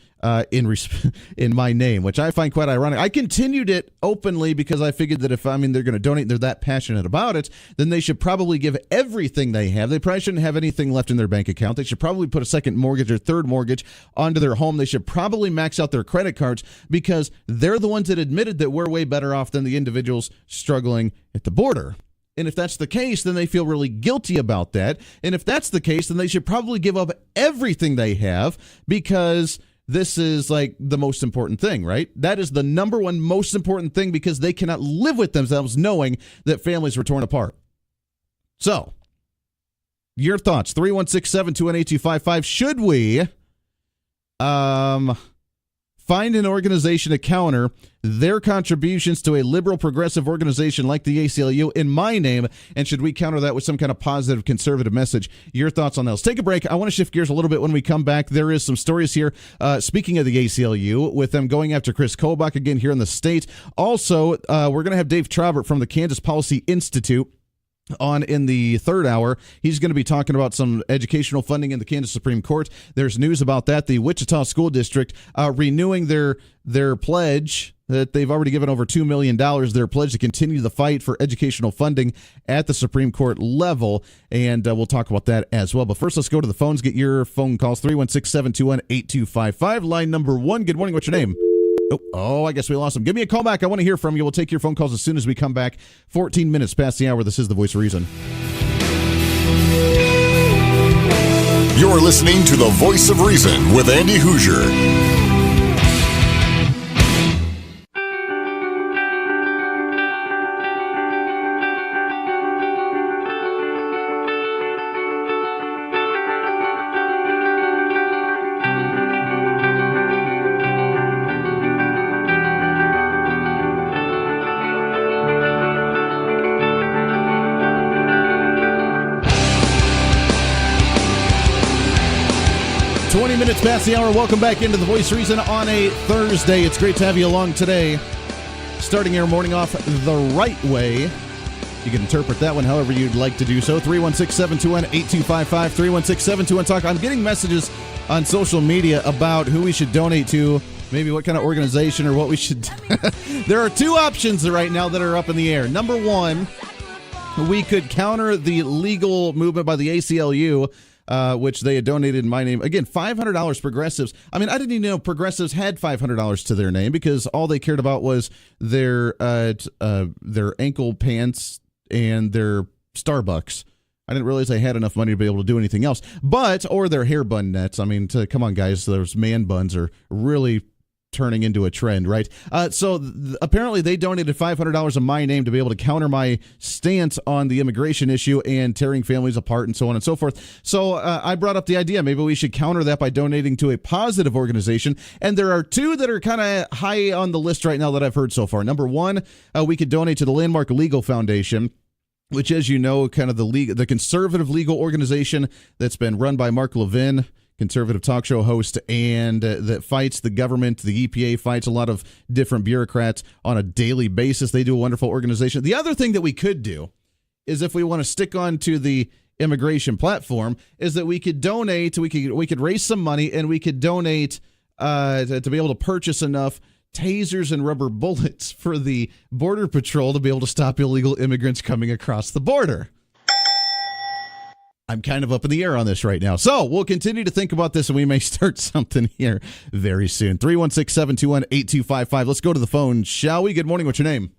in my name, which I find quite ironic. I continued it openly because I figured that if they're going to donate, they're that passionate about it, then they should probably give everything they have. They probably shouldn't have anything left in their bank account. They should probably put a second mortgage or third mortgage onto their home. They should probably max out their credit cards because they're the ones that admitted that we're way better off than the individuals struggling at the border. And if that's the case, then they feel really guilty about that. And if that's the case, then they should probably give up everything they have because this is like the most important thing, right? That is the number one most important thing because they cannot live with themselves knowing that families were torn apart. So, your thoughts, 316-721-8255. Should we find an organization to counter their contributions to a liberal progressive organization like the ACLU in my name, and should we counter that with some kind of positive conservative message? Your thoughts on that? Let's take a break. I want to shift gears a little bit when we come back. There is some stories here, speaking of the ACLU, with them going after Chris Kobach again here in the state. Also, we're going to have Dave Traubert from the Kansas Policy Institute on in the third hour. He's going to be talking about some educational funding in the Kansas Supreme Court. There's news about that. The Wichita School District renewing their pledge that they've already given over $2 million, their pledge to continue the fight for educational funding at the Supreme Court level, and we'll talk about that as well. But first, let's go to the phones. Get your phone calls, 316-721-8255. Line number 1. Good morning. What's your name? Oh, I guess we lost him. Give me a call back. I want to hear from you. We'll take your phone calls as soon as we come back. 14 minutes past the hour. This is The Voice of Reason.
You're listening to The Voice of Reason with Andy Hoosier.
20 minutes past the hour. Welcome back into The Voice of Reason on a Thursday. It's great to have you along today. Starting your morning off the right way. You can interpret that one however you'd like to do so. 316-721-8255, 316-721-TALK. I'm getting messages on social media about who we should donate to, maybe what kind of organization or what we should There are two options right now that are up in the air. Number one, we could counter the legal movement by the ACLU, which they had donated in my name. Again, $500 Progressives. I mean, I didn't even know Progressives had $500 to their name because all they cared about was their ankle pants and their Starbucks. I didn't realize they had enough money to be able to do anything else. Or their hair bun nets. I mean, come on, guys. Those man buns are really turning into a trend, right? Apparently they donated $500 in my name to be able to counter my stance on the immigration issue and tearing families apart and so on and so forth. So I brought up the idea, maybe we should counter that by donating to a positive organization. And there are two that are kind of high on the list right now that I've heard so far. Number one, we could donate to the Landmark Legal Foundation, which, as you know, kind of the conservative legal organization that's been run by Mark Levin, conservative talk show host, and that fights the government. The EPA fights a lot of different bureaucrats on a daily basis. They do a wonderful organization. The other thing that we could do is, if we want to stick on to the immigration platform, is that we could donate. We could raise some money and we could donate to be able to purchase enough tasers and rubber bullets for the Border Patrol to be able to stop illegal immigrants coming across the border. I'm kind of up in the air on this right now. So we'll continue to think about this, and we may start something here very soon. 316-721-8255. Let's go to the phone, shall we? Good morning. What's your name?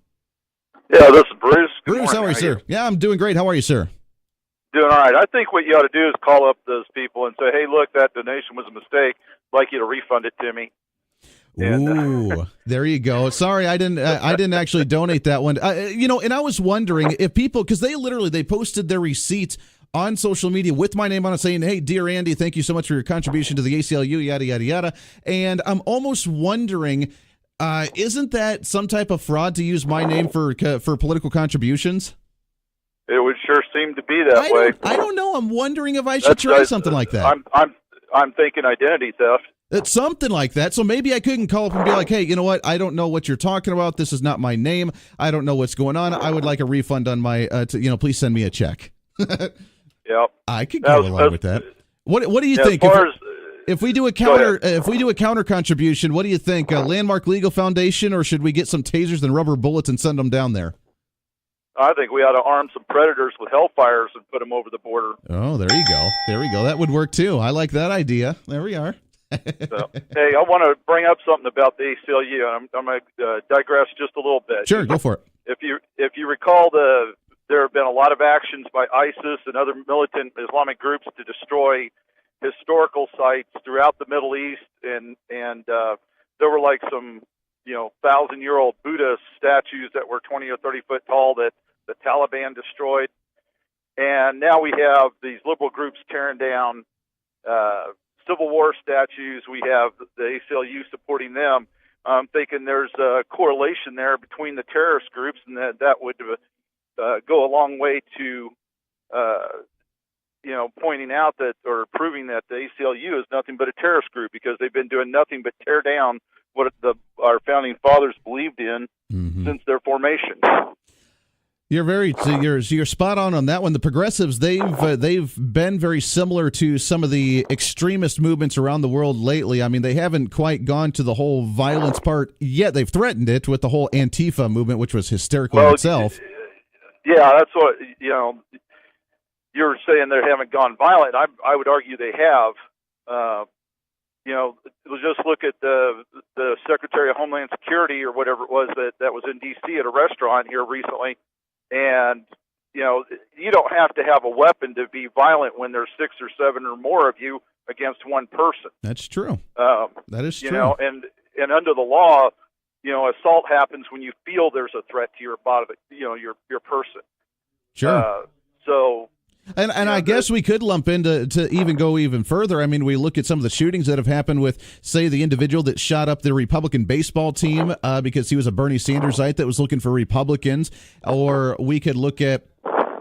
Yeah, this is Bruce.
Bruce, how are you, sir? Yeah, I'm doing great. How are you, sir?
Doing all right. I think what you ought to do is call up those people and say, hey, look, that donation was a mistake. I'd like you to refund it to me.
Ooh, there you go. Sorry, I didn't actually donate that one. And I was wondering if people, because they posted their receipts on social media with my name on it, saying, hey, dear Andy, thank you so much for your contribution to the ACLU, yada, yada, yada. And I'm almost wondering, isn't that some type of fraud to use my name for political contributions?
It would sure seem to be that way.
I don't know. I'm wondering if I should try something like that.
I'm thinking identity theft.
It's something like that. So maybe I couldn't call up and be like, hey, you know what? I don't know what you're talking about. This is not my name. I don't know what's going on. I would like a refund on my, please send me a check.
Yep.
I could go along with that. What do you think? If we do a counter contribution, what do you think? Landmark Legal Foundation, or should we get some tasers and rubber bullets and send them down there?
I think we ought to arm some predators with hellfires and put them over the border.
Oh, there you go. There we go. That would work too. I like that idea. There we are.
Hey, I want to bring up something about the ACLU, and I'm going to digress just a little bit.
Sure, go for it.
If you recall, there have been a lot of actions by ISIS and other militant Islamic groups to destroy historical sites throughout the Middle East, and there were like some 1,000-year-old Buddha statues that were 20 or 30 foot tall that the Taliban destroyed, and now we have these liberal groups tearing down Civil War statues. We have the ACLU supporting them. I'm thinking there's a correlation there between the terrorist groups, and that would go a long way to, pointing out that, or proving that the ACLU is nothing but a terrorist group, because they've been doing nothing but tear down what our founding fathers believed in since their formation.
You're spot on that one. The progressives, they've been very similar to some of the extremist movements around the world lately. I mean, they haven't quite gone to the whole violence part yet. They've threatened it with the whole Antifa movement, which was hysterical in itself.
Yeah, that's what you're saying. They haven't gone violent. I would argue they have. Just look at the Secretary of Homeland Security or whatever it was that was in D.C. at a restaurant here recently. And, you don't have to have a weapon to be violent when there's 6 or 7 or more of you against one person.
That's true. That is true.
And under the law, assault happens when you feel there's a threat to your body, your person.
Sure. And I guess we could lump into to even go even further. I mean, we look at some of the shootings that have happened with, say, the individual that shot up the Republican baseball team because he was a Bernie Sandersite that was looking for Republicans. Or we could look at,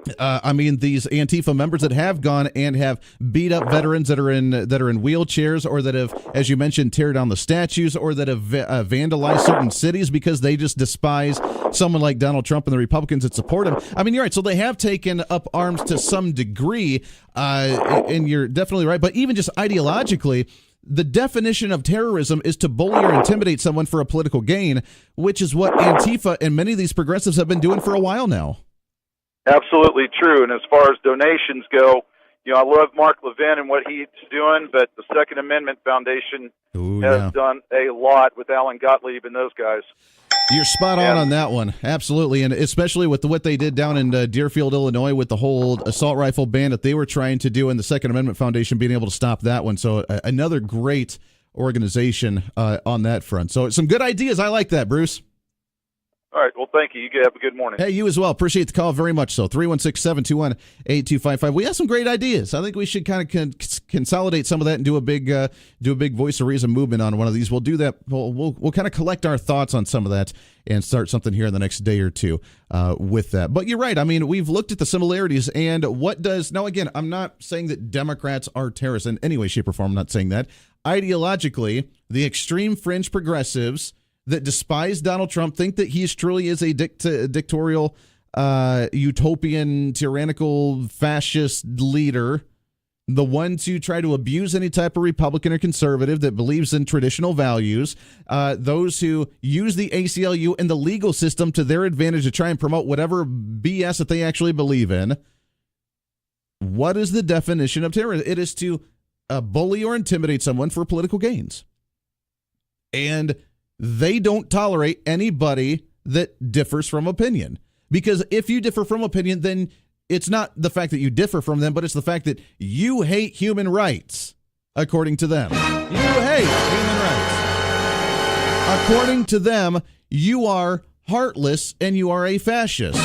these Antifa members that have gone and have beat up veterans that are in wheelchairs, or that have, as you mentioned, tear down the statues, or that have vandalized certain cities because they just despise someone like Donald Trump and the Republicans that support him. I mean, you're right. So they have taken up arms to some degree, and you're definitely right. But even just ideologically, the definition of terrorism is to bully or intimidate someone for a political gain, which is what Antifa and many of these progressives have been doing for a while now.
Absolutely true. And as far as donations go, I love Mark Levin and what he's doing, but the Second Amendment Foundation has done a lot with Alan Gottlieb and those guys.
You're spot on that one. Absolutely. And especially with what they did down in Deerfield, Illinois, with the whole assault rifle ban that they were trying to do, and the Second Amendment Foundation being able to stop that one. So another great organization on that front. So some good ideas. I like that, Bruce.
All right. Well, thank you. You have a good morning.
Hey, you as well. Appreciate the call very much so. 316-721-8255. We have some great ideas. I think we should kind of consolidate some of that and do a big Voice of Reason movement on one of these. We'll do that. We'll kind of collect our thoughts on some of that and start something here in the next day or two with that. But you're right. I mean, we've looked at the similarities and now again, I'm not saying that Democrats are terrorists in any way, shape, or form. I'm not saying that. Ideologically, the extreme fringe progressives that despise Donald Trump, think that he truly is a dictatorial, utopian, tyrannical, fascist leader, the ones who try to abuse any type of Republican or conservative that believes in traditional values, those who use the ACLU and the legal system to their advantage to try and promote whatever BS that they actually believe in. What is the definition of terrorism? It is to bully or intimidate someone for political gains. And they don't tolerate anybody that differs from opinion. Because if you differ from opinion, then it's not the fact that you differ from them, but it's the fact that you hate human rights, according to them. You hate human rights. According to them, you are heartless and you are a fascist.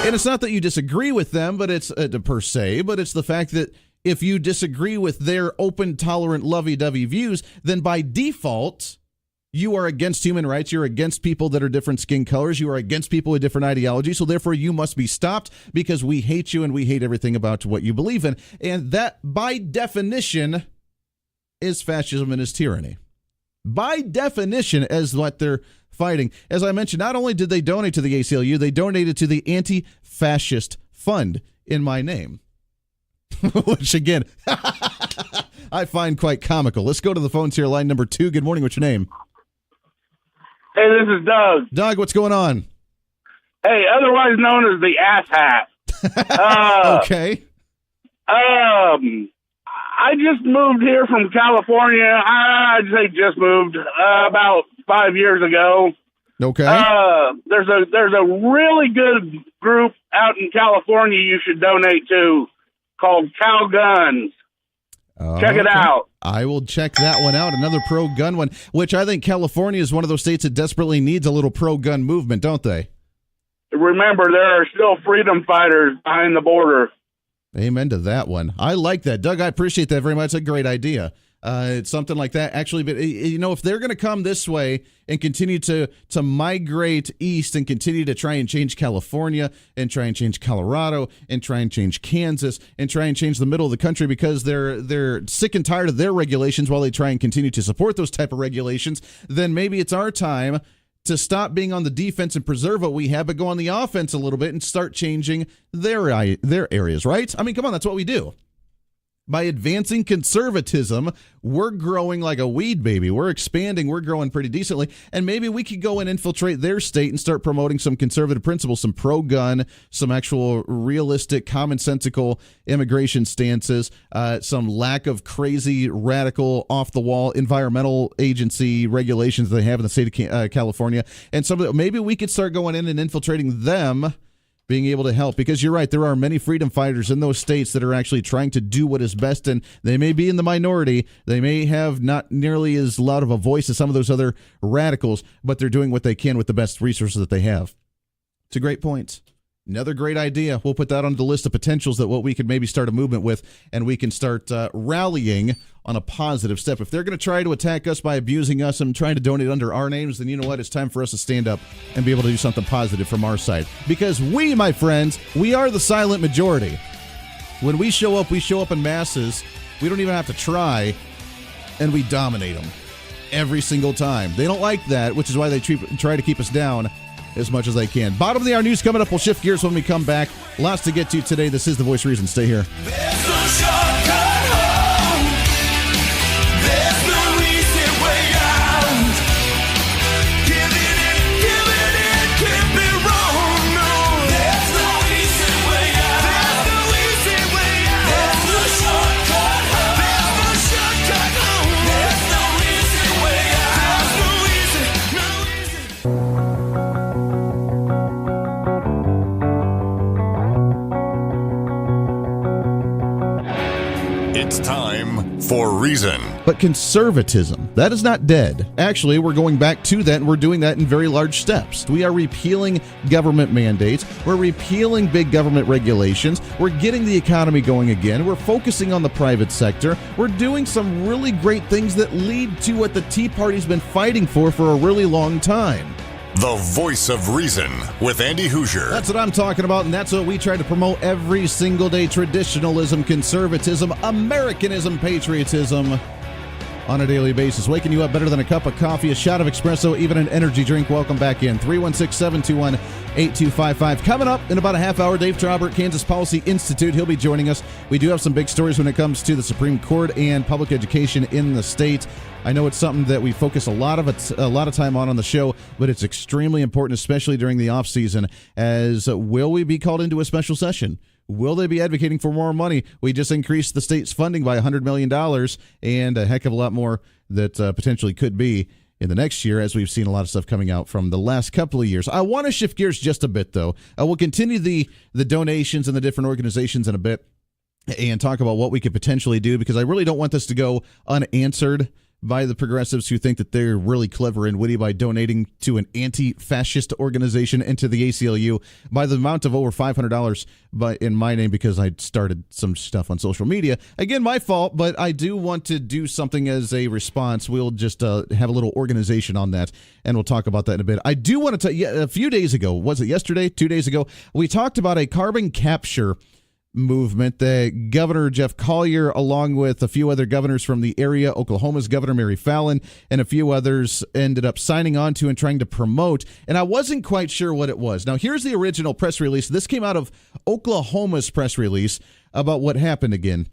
And it's not that you disagree with them, but it's per se, but it's the fact that if you disagree with their open, tolerant, lovey-dovey views, then by default, you are against human rights. You're against people that are different skin colors. You are against people with different ideologies. So therefore, you must be stopped because we hate you and we hate everything about what you believe in. And that, by definition, is fascism and is tyranny. By definition, as what they're fighting. As I mentioned, not only did they donate to the ACLU, they donated to the Anti-Fascist Fund in my name. Which, again, I find quite comical. Let's go to the phones here. Line number 2. Good morning. What's your name?
Hey, this is Doug.
Doug, what's going on?
Hey, otherwise known as the ass hat.
Okay.
I just moved here from California. I'd say just moved about 5 years ago.
Okay.
There's a really good group out in California you should donate to, called Cal Guns. Check it out.
I will check that one out. Another pro-gun one, which I think California is one of those states that desperately needs a little pro-gun movement, don't they?
Remember, there are still freedom fighters behind the border.
Amen to that one. I like that. Doug, I appreciate that very much. It's a great idea. It's something like that. Actually, but if they're going to come this way and continue to migrate east and continue to try and change California and try and change Colorado and try and change Kansas and try and change the middle of the country because they're sick and tired of their regulations while they try and continue to support those type of regulations, then maybe it's our time to stop being on the defense and preserve what we have, but go on the offense a little bit and start changing their areas, right? I mean, come on, that's what we do. By advancing conservatism, we're growing like a weed, baby. We're expanding. We're growing pretty decently. And maybe we could go and infiltrate their state and start promoting some conservative principles, some pro-gun, some actual realistic, commonsensical immigration stances, some lack of crazy, radical, off-the-wall environmental agency regulations that they have in the state of California. And maybe we could start going in and infiltrating them, being able to help, because you're right, there are many freedom fighters in those states that are actually trying to do what is best, and they may be in the minority. They may have not nearly as loud of a voice as some of those other radicals, but they're doing what they can with the best resources that they have. It's a great point. Another great idea. We'll put that on the list of potentials that what we could maybe start a movement with, and we can start rallying on a positive step. If they're going to try to attack us by abusing us and trying to donate under our names, then you know what? It's time for us to stand up and be able to do something positive from our side. Because we, my friends, we are the silent majority. When we show up in masses. We don't even have to try, and we dominate them every single time. They don't like that, which is why they try to keep us down as much as they can. Bottom of the hour news coming up. We'll shift gears when we come back. Lots to get to today. This is The Voice of Reason. Stay here.
There's no shortcut home. There's no easy way out. Giving in can't be wrong. No, there's no easy way out. There's no easy way out. There's no shortcut home. There's no shortcut home. There's no easy way out. There's no easy.
It's time for Reason.
But conservatism, that is not dead. Actually, we're going back to that, and we're doing that in very large steps. We are repealing government mandates. We're repealing big government regulations. We're getting the economy going again. We're focusing on the private sector. We're doing some really great things that lead to what the Tea Party's been fighting for a really long time.
The Voice of Reason with Andy Hoosier.
That's what I'm talking about, and that's what we try to promote every single day. Traditionalism, conservatism, Americanism, patriotism on a daily basis. Waking you up better than a cup of coffee, a shot of espresso, even an energy drink. Welcome back in. 316-721-8255. Coming up in about a half hour, Dave Traubert, Kansas Policy Institute. He'll be joining us. We do have some big stories when it comes to the Supreme Court and public education in the state. I know it's something that we focus a lot of time on the show, but it's extremely important, especially during the off season. As will we be called into a special session? Will they be advocating for more money? We just increased the state's funding by $100 million, and a heck of a lot more that potentially could be in the next year, as we've seen a lot of stuff coming out from the last couple of years. I want to shift gears just a bit, though. We'll continue the donations and the different organizations in a bit and talk about what we could potentially do, because I really don't want this to go unanswered by the progressives who think that they're really clever and witty by donating to an anti-fascist organization and to the ACLU by the amount of over $500 in my name, because I started some stuff on social media. Again, my fault, but I do want to do something as a response. We'll just have a little organization on that, and we'll talk about that in a bit. I do want to tell you, a few days ago, was it yesterday, 2 days ago, we talked about a carbon capture movement that Governor Jeff Collier, along with a few other governors from the area, Oklahoma's Governor Mary Fallin, and a few others, ended up signing on to and trying to promote. And I wasn't quite sure what it was. Now, here's the original press release. This came out of Oklahoma's press release about what happened again.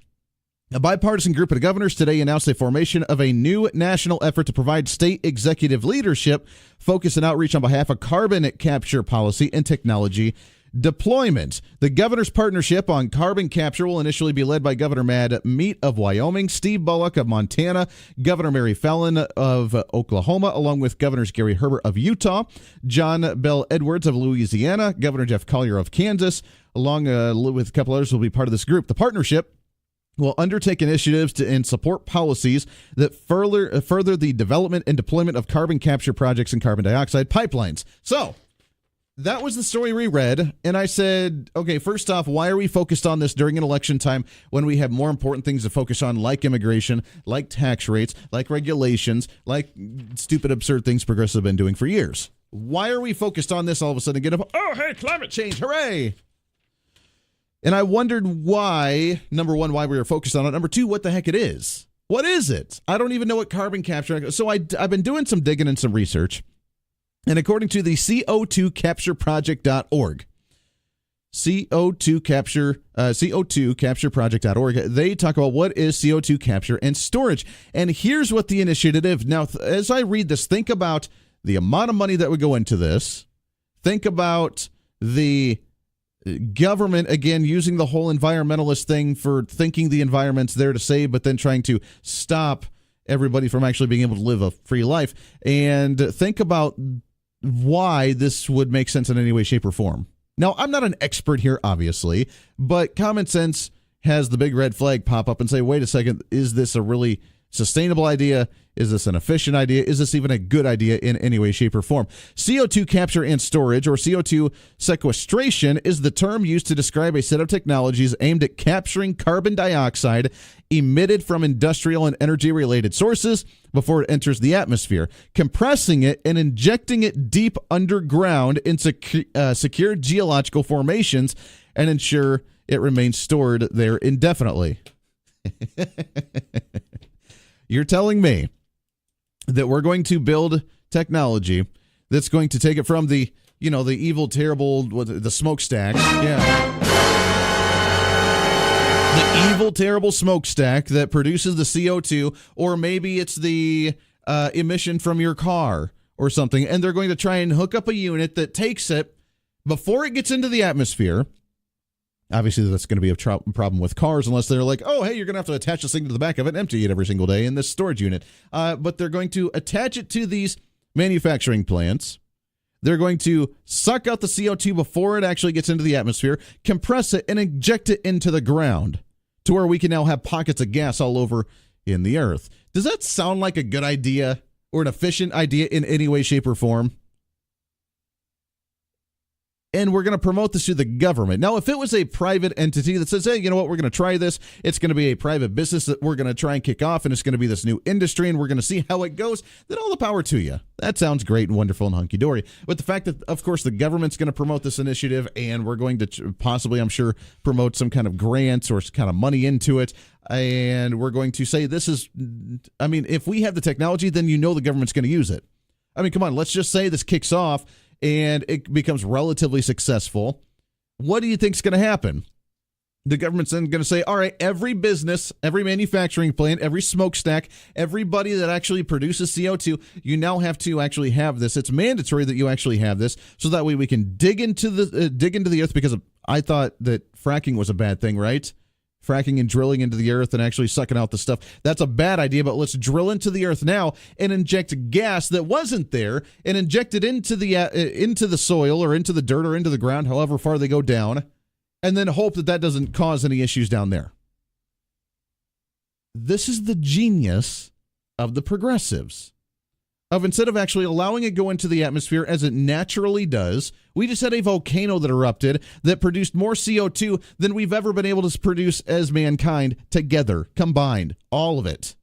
A bipartisan group of governors today announced the formation of a new national effort to provide state executive leadership, focus, and outreach on behalf of carbon capture policy and technology deployment. The governor's partnership on carbon capture will initially be led by Governor Matt Meat of Wyoming, Steve Bullock of Montana, Governor Mary Fallin of Oklahoma, along with Governors Gary Herbert of Utah, John Bell Edwards of Louisiana, Governor Jeff Collier of Kansas, along with a couple others will be part of this group. The partnership will undertake initiatives and support policies that further the development and deployment of carbon capture projects and carbon dioxide pipelines. So, That was the story we read, and I said, okay, first off, why are we focused on this during an election time when we have more important things to focus on, like immigration, like tax rates, like regulations, like stupid, absurd things progressives have been doing for years? Why are we focused on this all of a sudden? Get up, oh, hey, climate change, hooray! And I wondered why, number one, why we were focused on it. Number two, what the heck it is. What is it? I don't even know what carbon capture. So I've been doing some digging and some research. And according to the CO2CaptureProject.org, CO2CaptureProject.org, they talk about what is CO2 capture and storage. And here's what the initiative is. Now, as I read this, think about the amount of money that would go into this. Think about the government, again, using the whole environmentalist thing for thinking the environment's there to save, but then trying to stop everybody from actually being able to live a free life. And think about why this would make sense in any way, shape, or form. Now, I'm not an expert here, obviously, but common sense has the big red flag pop up and say, wait a second, is this a really sustainable idea? Is this an efficient idea? Is this even a good idea in any way, shape, or form? CO2 capture and storage, or CO2 sequestration, is the term used to describe a set of technologies aimed at capturing carbon dioxide emitted from industrial and energy-related sources before it enters the atmosphere, compressing it and injecting it deep underground in secure geological formations and ensure it remains stored there indefinitely. You're telling me that we're going to build technology that's going to take it from the evil, terrible, the smokestack. Yeah. The evil, terrible smokestack that produces the CO2, or maybe it's the emission from your car or something, and they're going to try and hook up a unit that takes it before it gets into the atmosphere. Obviously, that's going to be a problem with cars unless they're like, oh, hey, you're going to have to attach this thing to the back of it and empty it every single day in this storage unit. But they're going to attach it to these manufacturing plants. They're going to suck out the CO2 before it actually gets into the atmosphere, compress it, and inject it into the ground to where we can now have pockets of gas all over in the earth. Does that sound like a good idea or an efficient idea in any way, shape, or form? And we're going to promote this to the government. Now, if it was a private entity that says, hey, you know what, we're going to try this. It's going to be a private business that we're going to try and kick off, and it's going to be this new industry, and we're going to see how it goes, then all the power to you. That sounds great and wonderful and hunky-dory. But the fact that, of course, the government's going to promote this initiative, and we're going to possibly, I'm sure, promote some kind of grants or some kind of money into it, and we're going to say this is, I mean, if we have the technology, then you know the government's going to use it. I mean, come on, let's just say this kicks off, and it becomes relatively successful. What do you think is going to happen? The government's then going to say, all right, every business, every manufacturing plant, every smokestack, everybody that actually produces CO2, you now have to actually have this. It's mandatory that you actually have this, so that way we can dig into the earth, because I thought that fracking was a bad thing, right? Fracking and drilling into the earth and actually sucking out the stuff. That's a bad idea, but let's drill into the earth now and inject gas that wasn't there and inject it into the soil or into the dirt or into the ground, however far they go down, and then hope that that doesn't cause any issues down there. This is the genius of the progressives. Of instead of actually allowing it go into the atmosphere as it naturally does, we just had a volcano that erupted that produced more CO2 than we've ever been able to produce as mankind together, combined, all of it.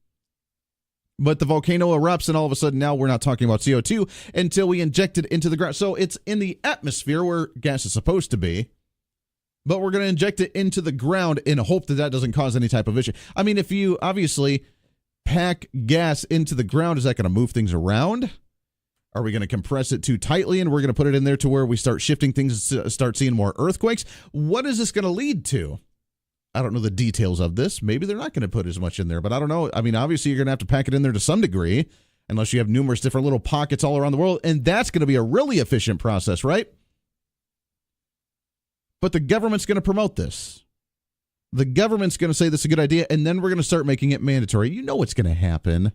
But the volcano erupts, and all of a sudden now we're not talking about CO2 until we inject it into the ground. So it's in the atmosphere where gas is supposed to be, but we're going to inject it into the ground in hope that that doesn't cause any type of issue. I mean, if you obviously pack gas into the ground, is that going to move things around? Are we going to compress it too tightly and we're going to put it in there to where we start shifting things, start seeing more earthquakes? What is this going to lead to? I don't know the details of this. Maybe they're not going to put as much in there, but I don't know. I mean, obviously you're going to have to pack it in there to some degree, unless you have numerous different little pockets all around the world, and that's going to be a really efficient process, right? But the government's going to promote this. The government's going to say this is a good idea, and then we're going to start making it mandatory. You know what's going to happen.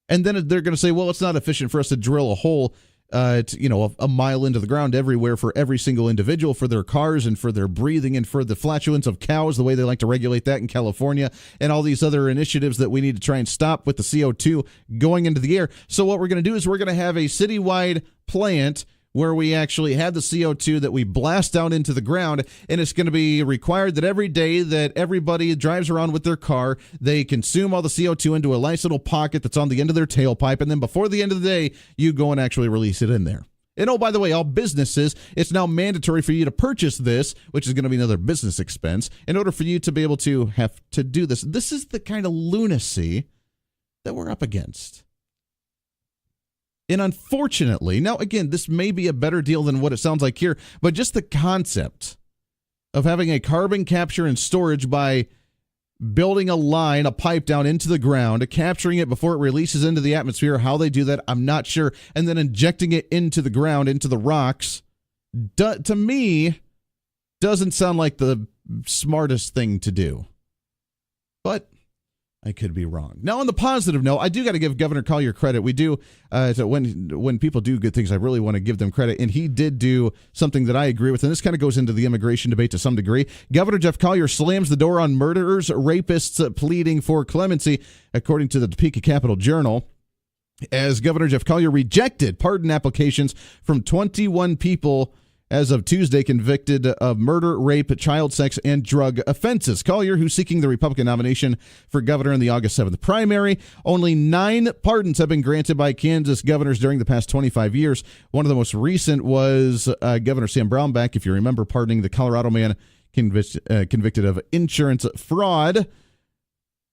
And then they're going to say, well, it's not efficient for us to drill a hole, a mile into the ground everywhere for every single individual, for their cars and for their breathing and for the flatulence of cows, the way they like to regulate that in California, and all these other initiatives that we need to try and stop with the CO2 going into the air. So what we're going to do is we're going to have a citywide plant where we actually have the CO2 that we blast down into the ground, and it's going to be required that every day that everybody drives around with their car, they consume all the CO2 into a nice little pocket that's on the end of their tailpipe, and then before the end of the day, you go and actually release it in there. And oh, by the way, all businesses, it's now mandatory for you to purchase this, which is going to be another business expense, in order for you to be able to have to do this. This is the kind of lunacy that we're up against. And unfortunately, now again, this may be a better deal than what it sounds like here, but just the concept of having a carbon capture and storage by building a line, a pipe down into the ground, capturing it before it releases into the atmosphere, how they do that, I'm not sure, and then injecting it into the ground, into the rocks, to me, doesn't sound like the smartest thing to do. But I could be wrong. Now, on the positive note, I do got to give Governor Collier credit. We do, when people do good things, I really want to give them credit. And he did do something that I agree with. And this kind of goes into the immigration debate to some degree. Governor Jeff Collier slams the door on murderers, rapists pleading for clemency, according to the Topeka Capital Journal, as Governor Jeff Collier rejected pardon applications from 21 people as of Tuesday convicted of murder, rape, child sex, and drug offenses. Collier, who's seeking the Republican nomination for governor in the August 7th primary, only 9 pardons have been granted by Kansas governors during the past 25 years. One of the most recent was Governor Sam Brownback, if you remember, pardoning the Colorado man convicted of insurance fraud.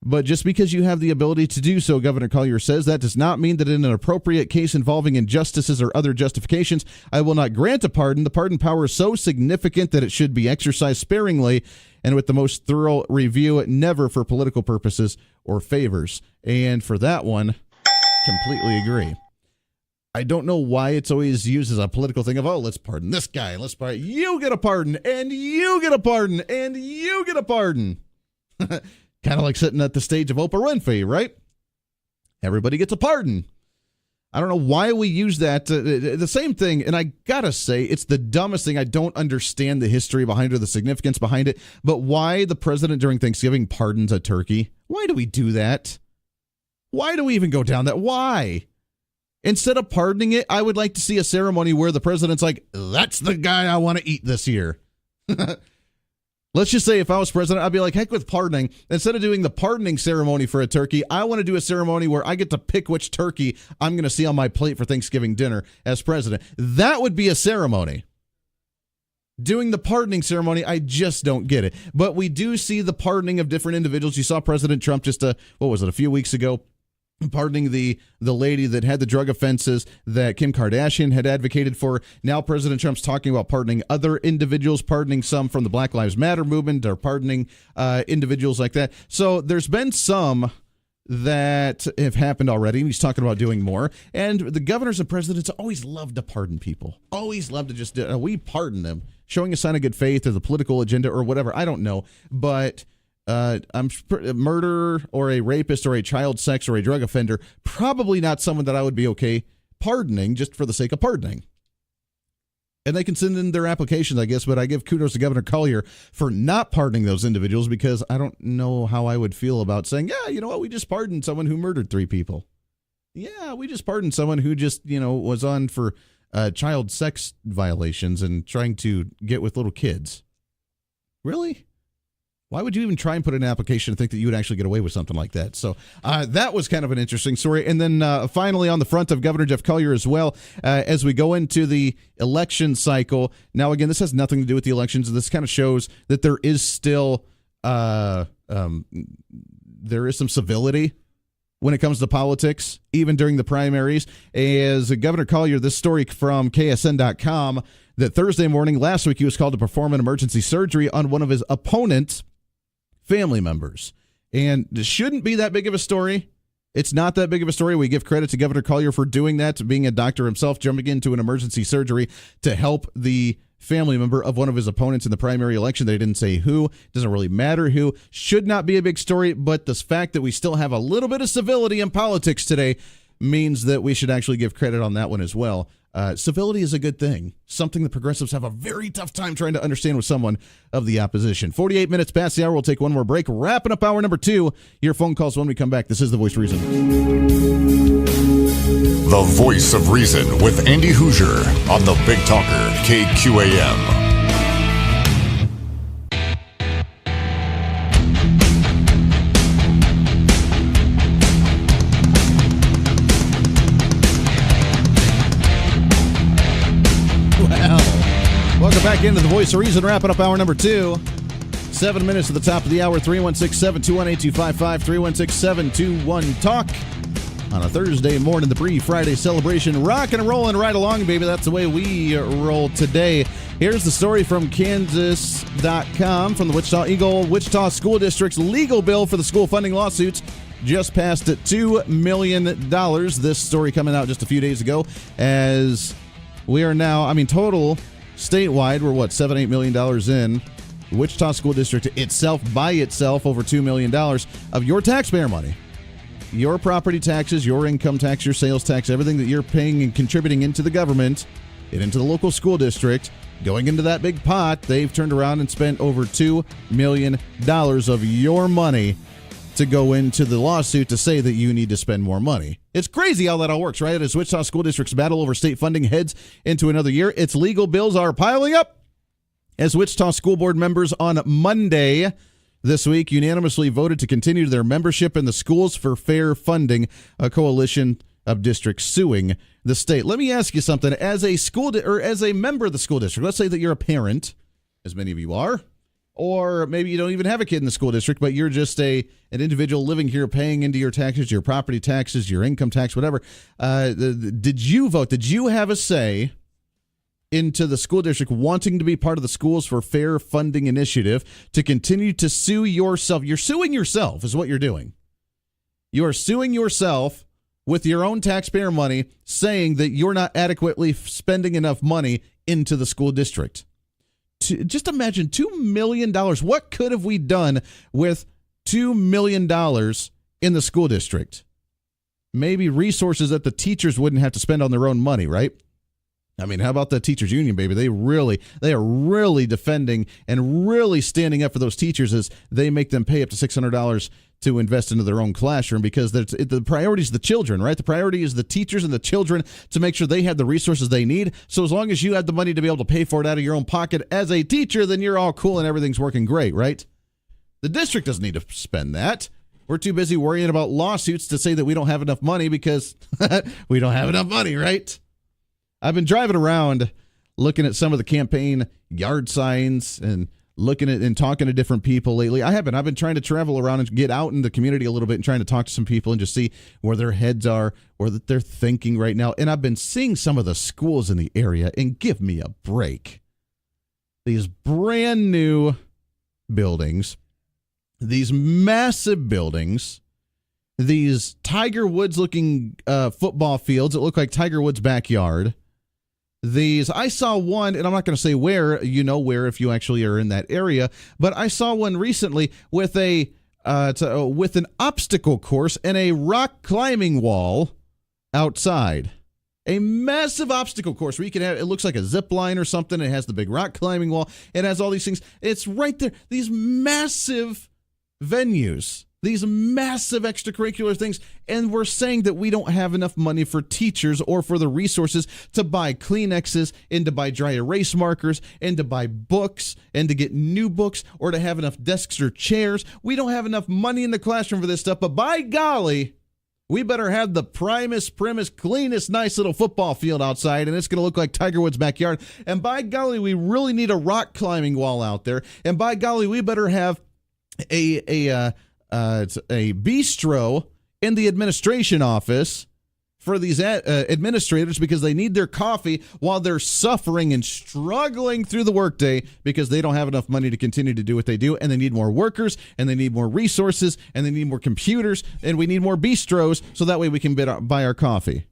But just because you have the ability to do so, Governor Collier says, that does not mean that in an appropriate case involving injustices or other justifications, I will not grant a pardon. The pardon power is so significant that it should be exercised sparingly and with the most thorough review, never for political purposes or favors. And for that one, completely agree. I don't know why it's always used as a political thing of, oh, let's pardon this guy. Let's pardon. You get a pardon, and you get a pardon, and you get a pardon. Kind of like sitting at the stage of Oprah Winfrey, right? Everybody gets a pardon. I don't know why we use that. The same thing, and I gotta say, it's the dumbest thing. I don't understand the history behind it or the significance behind it, but why the president during Thanksgiving pardons a turkey? Why do we do that? Why do we even go down that? Why? Instead of pardoning it, I would like to see a ceremony where the president's like, that's the guy I want to eat this year. Let's just say if I was president, I'd be like, heck with pardoning. Instead of doing the pardoning ceremony for a turkey, I want to do a ceremony where I get to pick which turkey I'm going to see on my plate for Thanksgiving dinner as president. That would be a ceremony. Doing the pardoning ceremony, I just don't get it. But we do see the pardoning of different individuals. You saw President Trump just, a few weeks ago, pardoning the lady that had the drug offenses that Kim Kardashian had advocated for. Now President Trump's talking about pardoning other individuals, pardoning some from the Black Lives Matter movement, or pardoning individuals like that. So there's been some that have happened already. He's talking about doing more. And the governors and presidents always love to pardon people. Always love to just, we pardon them, showing a sign of good faith or the political agenda or whatever. I don't know. But a murderer or a rapist or a child sex or a drug offender, probably not someone that I would be okay pardoning just for the sake of pardoning. And they can send in their applications, I guess, but I give kudos to Governor Collier for not pardoning those individuals, because I don't know how I would feel about saying, yeah, you know what, we just pardoned someone who murdered 3 people. Yeah, we just pardoned someone who just, was on for child sex violations and trying to get with little kids. Really? Why would you even try and put in an application and think that you would actually get away with something like that? So that was kind of an interesting story. And then finally, on the front of Governor Jeff Collier as well, as we go into the election cycle. Now, again, this has nothing to do with the elections. This kind of shows that there is still there is some civility when it comes to politics, even during the primaries. As Governor Collier, this story from KSN.com, that Thursday morning last week, he was called to perform an emergency surgery on one of his opponent's family members. And it shouldn't be that big of a story. It's not that big of a story. We give credit to Governor Collier for doing that, being a doctor himself, jumping into an emergency surgery to help the family member of one of his opponents in the primary election. They didn't say who. Doesn't really matter who. Should not be a big story, but the fact that we still have a little bit of civility in politics today means that we should actually give credit on that one as well. Civility is a good thing, something the progressives have a very tough time trying to understand with someone of the opposition. 48 minutes past the hour. We'll take one more break. Wrapping up hour number 2. Your phone calls when we come back. This is The Voice of Reason.
The voice of reason with Andy Hoosier on the Big Talker, KQAM.
Welcome back into the Voice of Reason, wrapping up hour number 2. 7 minutes to the top of the hour, 316-721-8255, 316-721-TALK. On a Thursday morning, the pre-Friday celebration, rocking and rolling right along, baby. That's the way we roll today. Here's the story from Kansas.com from the Wichita Eagle. Wichita School District's legal bill for the school funding lawsuits just passed at $2 million. This story coming out just a few days ago, as we are now, total statewide, we're $7-8 million in. Wichita School District itself, by itself, over $2 million of your taxpayer money. Your property taxes, your income tax, your sales tax, everything that you're paying and contributing into the government and into the local school district, going into that big pot, they've turned around and spent over $2 million of your money to go into the lawsuit to say that you need to spend more money. It's crazy how that all works, right? As Wichita School District's battle over state funding heads into another year, its legal bills are piling up. As Wichita School Board members on Monday this week unanimously voted to continue their membership in the Schools for Fair Funding, a coalition of districts suing the state. Let me ask you something. As a as a member of the school district, let's say that you're a parent, as many of you are, or maybe you don't even have a kid in the school district, but you're just an individual living here, paying into your taxes, your property taxes, your income tax, whatever. Did you vote? Did you have a say into the school district wanting to be part of the Schools for Fair Funding initiative to continue to sue yourself? You're suing yourself is what you're doing. You are suing yourself with your own taxpayer money, saying that you're not adequately spending enough money into the school district. Just imagine $2 million. What could have we done with $2 million in the school district? Maybe resources that the teachers wouldn't have to spend on their own money, right? How about the teachers union, baby? They are really defending and really standing up for those teachers as they make them pay up to $600 to invest into their own classroom, because the priority is the children, right? The priority is the teachers and the children to make sure they have the resources they need. So as long as you have the money to be able to pay for it out of your own pocket as a teacher, then you're all cool and everything's working great, right? The district doesn't need to spend that. We're too busy worrying about lawsuits to say that we don't have enough money because we don't have enough money, right? I've been driving around looking at some of the campaign yard signs and looking at and talking to different people lately. I've been trying to travel around and get out in the community a little bit and trying to talk to some people and just see where their heads are, or that they're thinking right now. And I've been seeing some of the schools in the area, and give me a break. These brand new buildings, these massive buildings, these Tiger Woods looking football fields that look like Tiger Woods' backyard. I saw one, and I'm not going to say where, where if you actually are in that area, but I saw one recently with with an obstacle course and a rock climbing wall outside. A massive obstacle course where you can have, it looks like a zip line or something. It has the big rock climbing wall. It has all these things. It's right there. These massive venues, these massive extracurricular things, and we're saying that we don't have enough money for teachers or for the resources to buy Kleenexes and to buy dry erase markers and to buy books and to get new books or to have enough desks or chairs. We don't have enough money in the classroom for this stuff, but by golly, we better have the primest, cleanest, nice little football field outside, and it's going to look like Tiger Woods' backyard. And by golly, we really need a rock climbing wall out there. And by golly, we better have a bistro in the administration office for these administrators, because they need their coffee while they're suffering and struggling through the workday because they don't have enough money to continue to do what they do, and they need more workers, and they need more resources, and they need more computers, and we need more bistros so that way we can buy our coffee.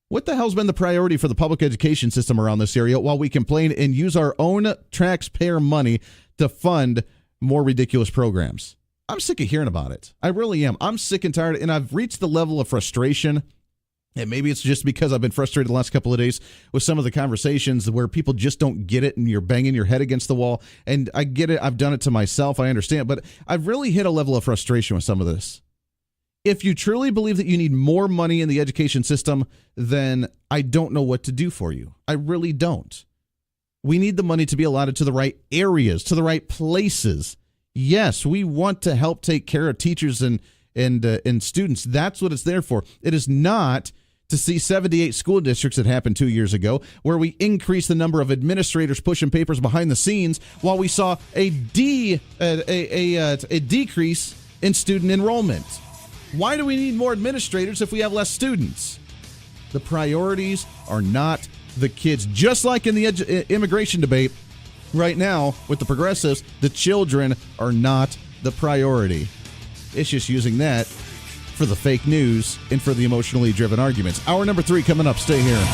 What the hell's been the priority for the public education system around this area while we complain and use our own taxpayer money to fund more ridiculous programs? I'm sick of hearing about it. I really am. I'm sick and tired, and I've reached the level of frustration, and maybe it's just because I've been frustrated the last couple of days with some of the conversations where people just don't get it, and you're banging your head against the wall. And I get it. I've done it to myself. I understand. But I've really hit a level of frustration with some of this. If you truly believe that you need more money in the education system, then I don't know what to do for you. I really don't. We need the money to be allotted to the right areas, to the right places. Yes, we want to help take care of teachers and students. That's what it's there for. It is not to see 78 school districts that happened 2 years ago, where we increased the number of administrators pushing papers behind the scenes, while we saw a decrease in student enrollment. Why do we need more administrators if we have less students? The priorities are not the kids. Just like in the immigration debate right now with the progressives, the children are not the priority. It's just using that for the fake news and for the emotionally driven arguments. Hour number 3 coming up. Stay here.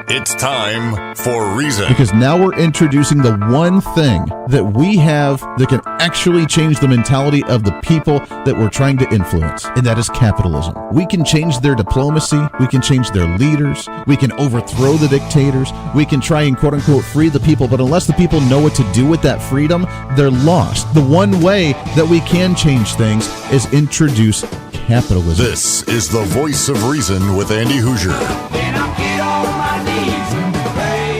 It's time for Reason.
Because now we're introducing the one thing that we have that can actually change the mentality of the people that we're trying to influence, and that is capitalism. We can change their diplomacy. We can change their leaders. We can overthrow the dictators. We can try and quote-unquote free the people, but unless the people know what to do with that freedom, they're lost. The one way that we can change things is introduce capitalism.
This is the Voice of Reason with Andy Hoosier.
Then I'll get on my knees and pray.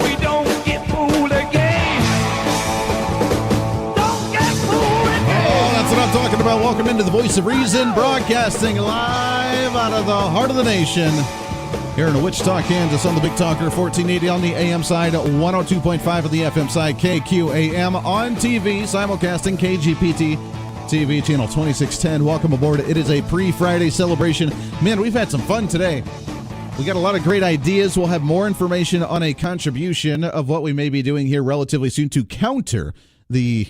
We don't get fooled again. Don't get fooled again.
Oh, that's what I'm talking about. Welcome into the Voice of Reason, broadcasting live out of the heart of the nation. Here in Wichita, Kansas, on the Big Talker, 1480 on the AM side, 102.5 on the FM side, KQAM on TV, simulcasting KGPT TV, channel 2610. Welcome aboard. It is a pre-Friday celebration. Man, we've had some fun today. We got a lot of great ideas. We'll have more information on a contribution of what we may be doing here relatively soon to counter the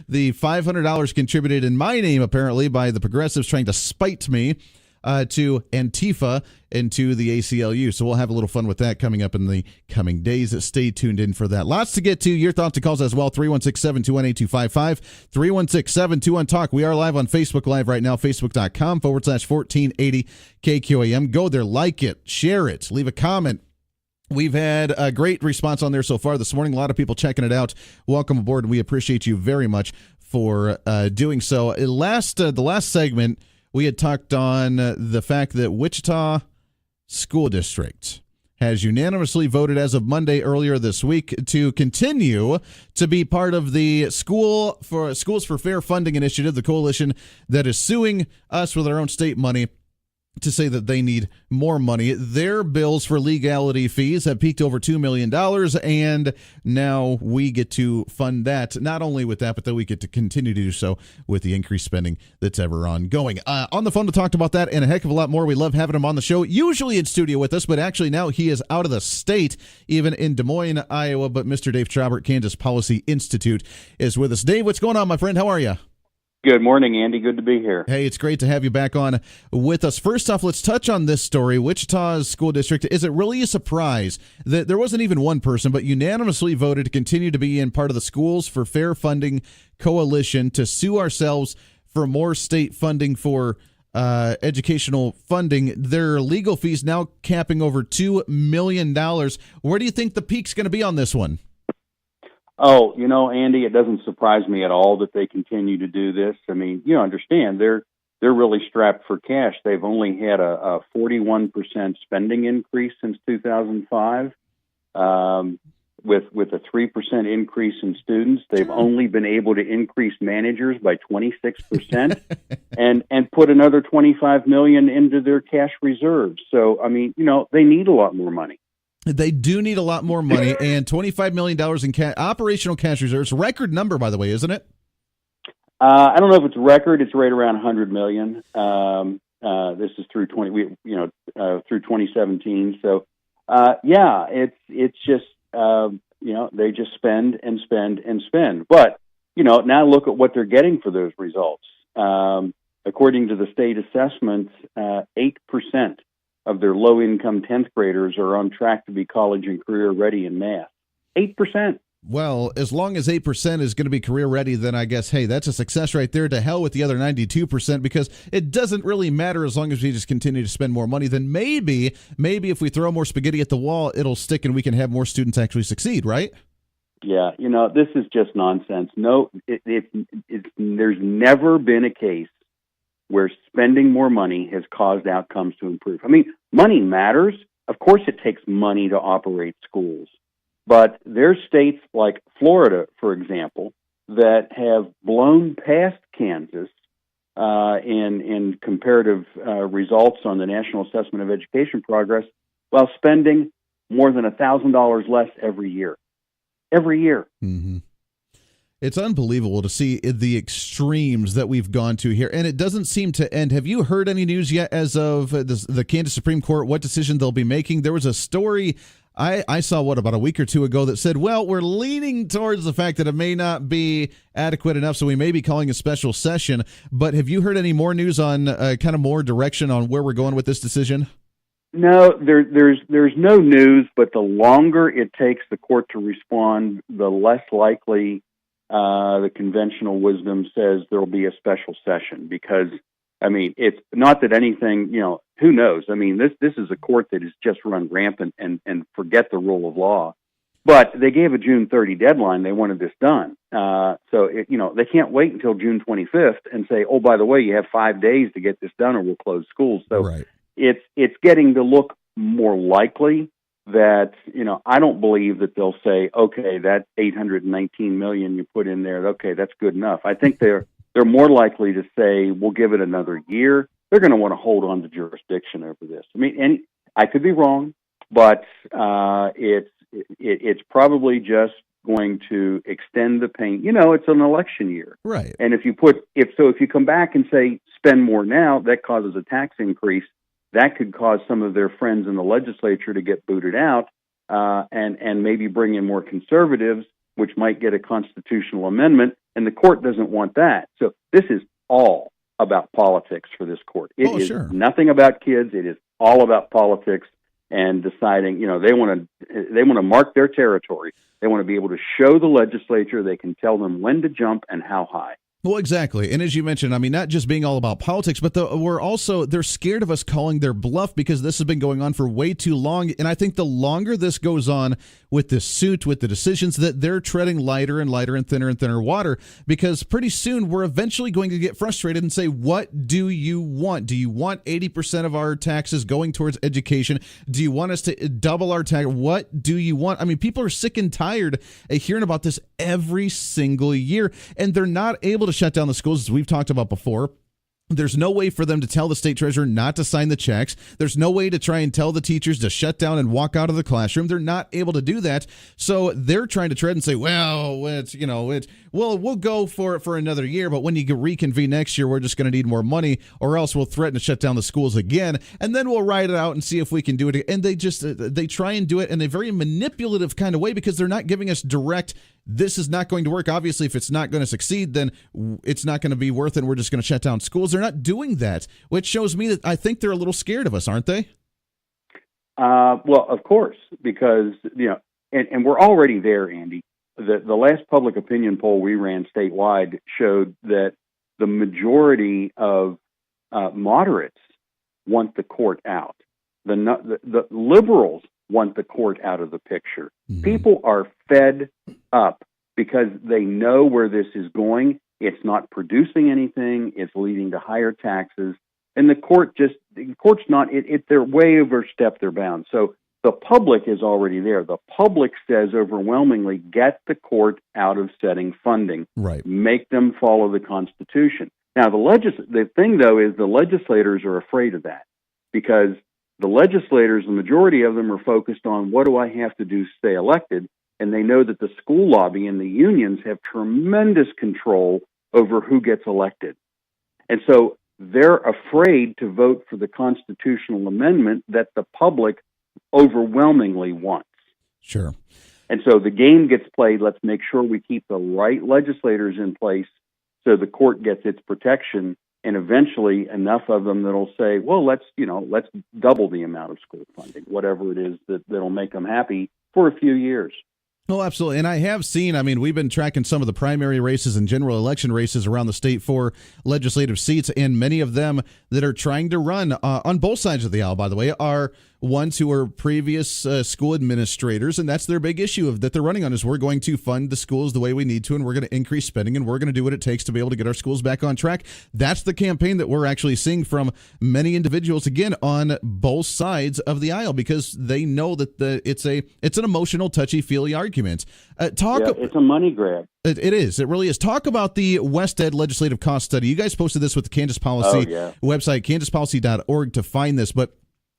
the $500 contributed in my name, apparently, by the progressives trying to spite me to Antifa and to the ACLU. So we'll have a little fun with that coming up in the coming days. Stay tuned in for that. Lots to get to. Your thoughts and calls as well. 316-721-8255. 316-721-TALK. We are live on Facebook Live right now. Facebook.com/1480 KQAM. Go there, like it, share it, leave a comment. We've had a great response on there so far this morning. A lot of people checking it out. Welcome aboard. We appreciate you very much for doing so. The last segment, we had talked on the fact that Wichita School District has unanimously voted as of Monday earlier this week to continue to be part of the Schools for Fair Funding Initiative, the coalition that is suing us with our own state money to say that they need more money. Their bills for legality fees have peaked over $2 million, and now we get to fund that. Not only with that, but that we get to continue to do so with the increased spending that's ever ongoing. On the phone to talk about that and a heck of a lot more. We love having him on the show, usually in studio with us, but actually now he is out of the state, even in Des Moines, Iowa. But Mr. Dave Traubert, Kansas Policy Institute, is with us. Dave, what's going on, my friend? How are you?
Good morning, Andy. Good to be here.
Hey, it's great to have you back on with us. First off, let's touch on this story. Wichita's school district, is it really a surprise that there wasn't even one person, but unanimously voted to continue to be in part of the Schools for Fair Funding Coalition to sue ourselves for more state funding for educational funding? Their legal fees now capping over $2 million. Where do you think the peak's going to be on this one?
Oh, Andy, it doesn't surprise me at all that they continue to do this. I mean, you understand they're really strapped for cash. They've only had a 41% spending increase since 2005, with a 3% increase in students. They've only been able to increase managers by 26% and put another $25 million into their cash reserves. So, I mean, they need a lot more money.
They do need a lot more money, and $25 million in operational cash reserves. Record number, by the way, isn't it?
I don't know if it's a record. It's right around $100 million. This is through through 2017. So, it's just they just spend and spend and spend. But now look at what they're getting for those results. According to the state assessments, 8% of their low-income 10th graders are on track to be college and career ready in math. 8%.
Well, as long as 8% is going to be career ready, then I guess, hey, that's a success right there. To hell with the other 92%, because it doesn't really matter as long as we just continue to spend more money. Then maybe if we throw more spaghetti at the wall, it'll stick and we can have more students actually succeed, right?
Yeah, this is just nonsense. No, there's never been a case where spending more money has caused outcomes to improve. I mean, money matters. Of course, it takes money to operate schools. But there's states like Florida, for example, that have blown past Kansas in comparative results on the National Assessment of Education Progress while spending more than $1,000 less every year. Every year.
Mm-hmm. It's unbelievable to see the extremes that we've gone to here, and it doesn't seem to end. Have you heard any news yet as of the Kansas Supreme Court, what decision they'll be making? There was a story I saw, about a week or two ago that said, well, we're leaning towards the fact that it may not be adequate enough, so we may be calling a special session. But have you heard any more news on kind of more direction on where we're going with this decision?
No, there's no news, but the longer it takes the court to respond, the less likely the conventional wisdom says there'll be a special session. Because, I mean, it's not that anything, who knows? I mean, this is a court that has just run rampant and forget the rule of law. But they gave a June 30 deadline. They wanted this done. They can't wait until June 25th and say, oh, by the way, you have 5 days to get this done or we'll close schools. So
right.
It's getting to look more likely that, I don't believe that they'll say, okay, that $819 million you put in there, okay, that's good enough. I think they're more likely to say, we'll give it another year. They're going to want to hold on to jurisdiction over this. I mean, and I could be wrong, but it's probably just going to extend the pain. It's an election year.
Right.
And if you come back and say, spend more now, that causes a tax increase. That could cause some of their friends in the legislature to get booted out and maybe bring in more conservatives, which might get a constitutional amendment, and the court doesn't want that. So this is all about politics for this court. It is nothing about kids. It is all about politics and deciding, they want to mark their territory. They want to be able to show the legislature they can tell them when to jump and how high.
Well, exactly. And as you mentioned, I mean, not just being all about politics, but they're scared of us calling their bluff because this has been going on for way too long. And I think the longer this goes on with this suit, with the decisions, that they're treading lighter and lighter and thinner water, because pretty soon we're eventually going to get frustrated and say, what do you want? Do you want 80% of our taxes going towards education? Do you want us to double our tax? What do you want? I mean, people are sick and tired of hearing about this every single year, and they're not able to shut down the schools, as we've talked about before. There's no way for them to tell the state treasurer not to sign the checks. There's no way to try and tell the teachers to shut down and walk out of the classroom. They're not able to do that. So they're trying to tread and say, well, we'll go for it for another year, but when you reconvene next year, we're just going to need more money, or else we'll threaten to shut down the schools again, and then we'll ride it out and see if we can do it. And they try and do it in a very manipulative kind of way, because they're not giving us direct, this is not going to work. Obviously, if it's not going to succeed, then it's not going to be worth it, and we're just going to shut down schools. They're not doing that, which shows me that I think they're a little scared of us, aren't they?
Well, of course, because, and we're already there, Andy. The last public opinion poll we ran statewide showed that the majority of moderates want the court out. The liberals want the court out of the picture. Mm-hmm. People are fed up because they know where this is going. It's not producing anything. It's leading to higher taxes. And the court's not, they're way overstepped their bounds. So the public is already there. The public says overwhelmingly, get the court out of setting funding.
Right.
Make them follow the Constitution. Now, the thing, though, is the legislators are afraid of that, because the legislators, the majority of them, are focused on, what do I have to do to stay elected? And they know that the school lobby and the unions have tremendous control over who gets elected. And so they're afraid to vote for the constitutional amendment that the public overwhelmingly wants.
Sure.
And so the game gets played. Let's make sure we keep the right legislators in place so the court gets its protection, and eventually enough of them that'll say, well, let's double the amount of school funding, whatever it is that'll make them happy for a few years.
Oh, absolutely. And I have seen, I mean, we've been tracking some of the primary races and general election races around the state for legislative seats, and many of them that are trying to run on both sides of the aisle, by the way, are ones who are previous school administrators, and that's their big issue that they're running on is we're going to fund the schools the way we need to, and we're going to increase spending, and we're going to do what it takes to be able to get our schools back on track. That's the campaign that we're actually seeing from many individuals, again, on both sides of the aisle, because they know that it's an emotional, touchy-feely argument.
It's a money grab.
It is. It really is. Talk about the West Ed legislative cost study. You guys posted this with the Kansas Policy website, kansaspolicy.org, to find this, but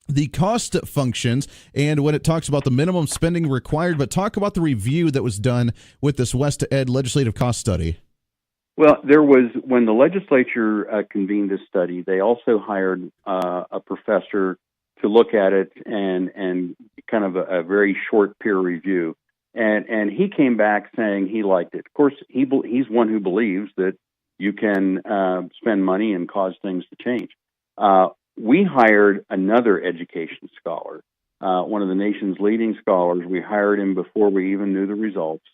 the cost functions and when it talks about the minimum spending required, but talk about the review that was done with this West Ed legislative cost study.
Well, there was, when the legislature convened this study, they also hired a professor to look at it and kind of a very short peer review. And he came back saying he liked it. Of course, he's one who believes that you can spend money and cause things to change. We hired another education scholar, one of the nation's leading scholars. We hired him before we even knew the results.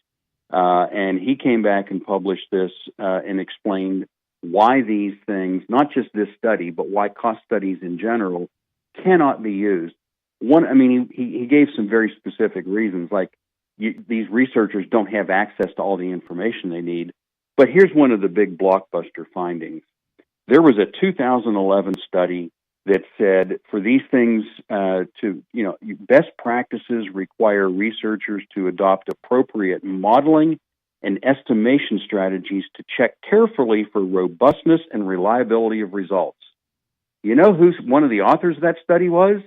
And he came back and published this and explained why these things, not just this study, but why cost studies in general cannot be used. He gave some very specific reasons, like these researchers don't have access to all the information they need. But here's one of the big blockbuster findings. There was a 2011 study that said for these things best practices require researchers to adopt appropriate modeling and estimation strategies to check carefully for robustness and reliability of results. You know who's one of the authors of that study was?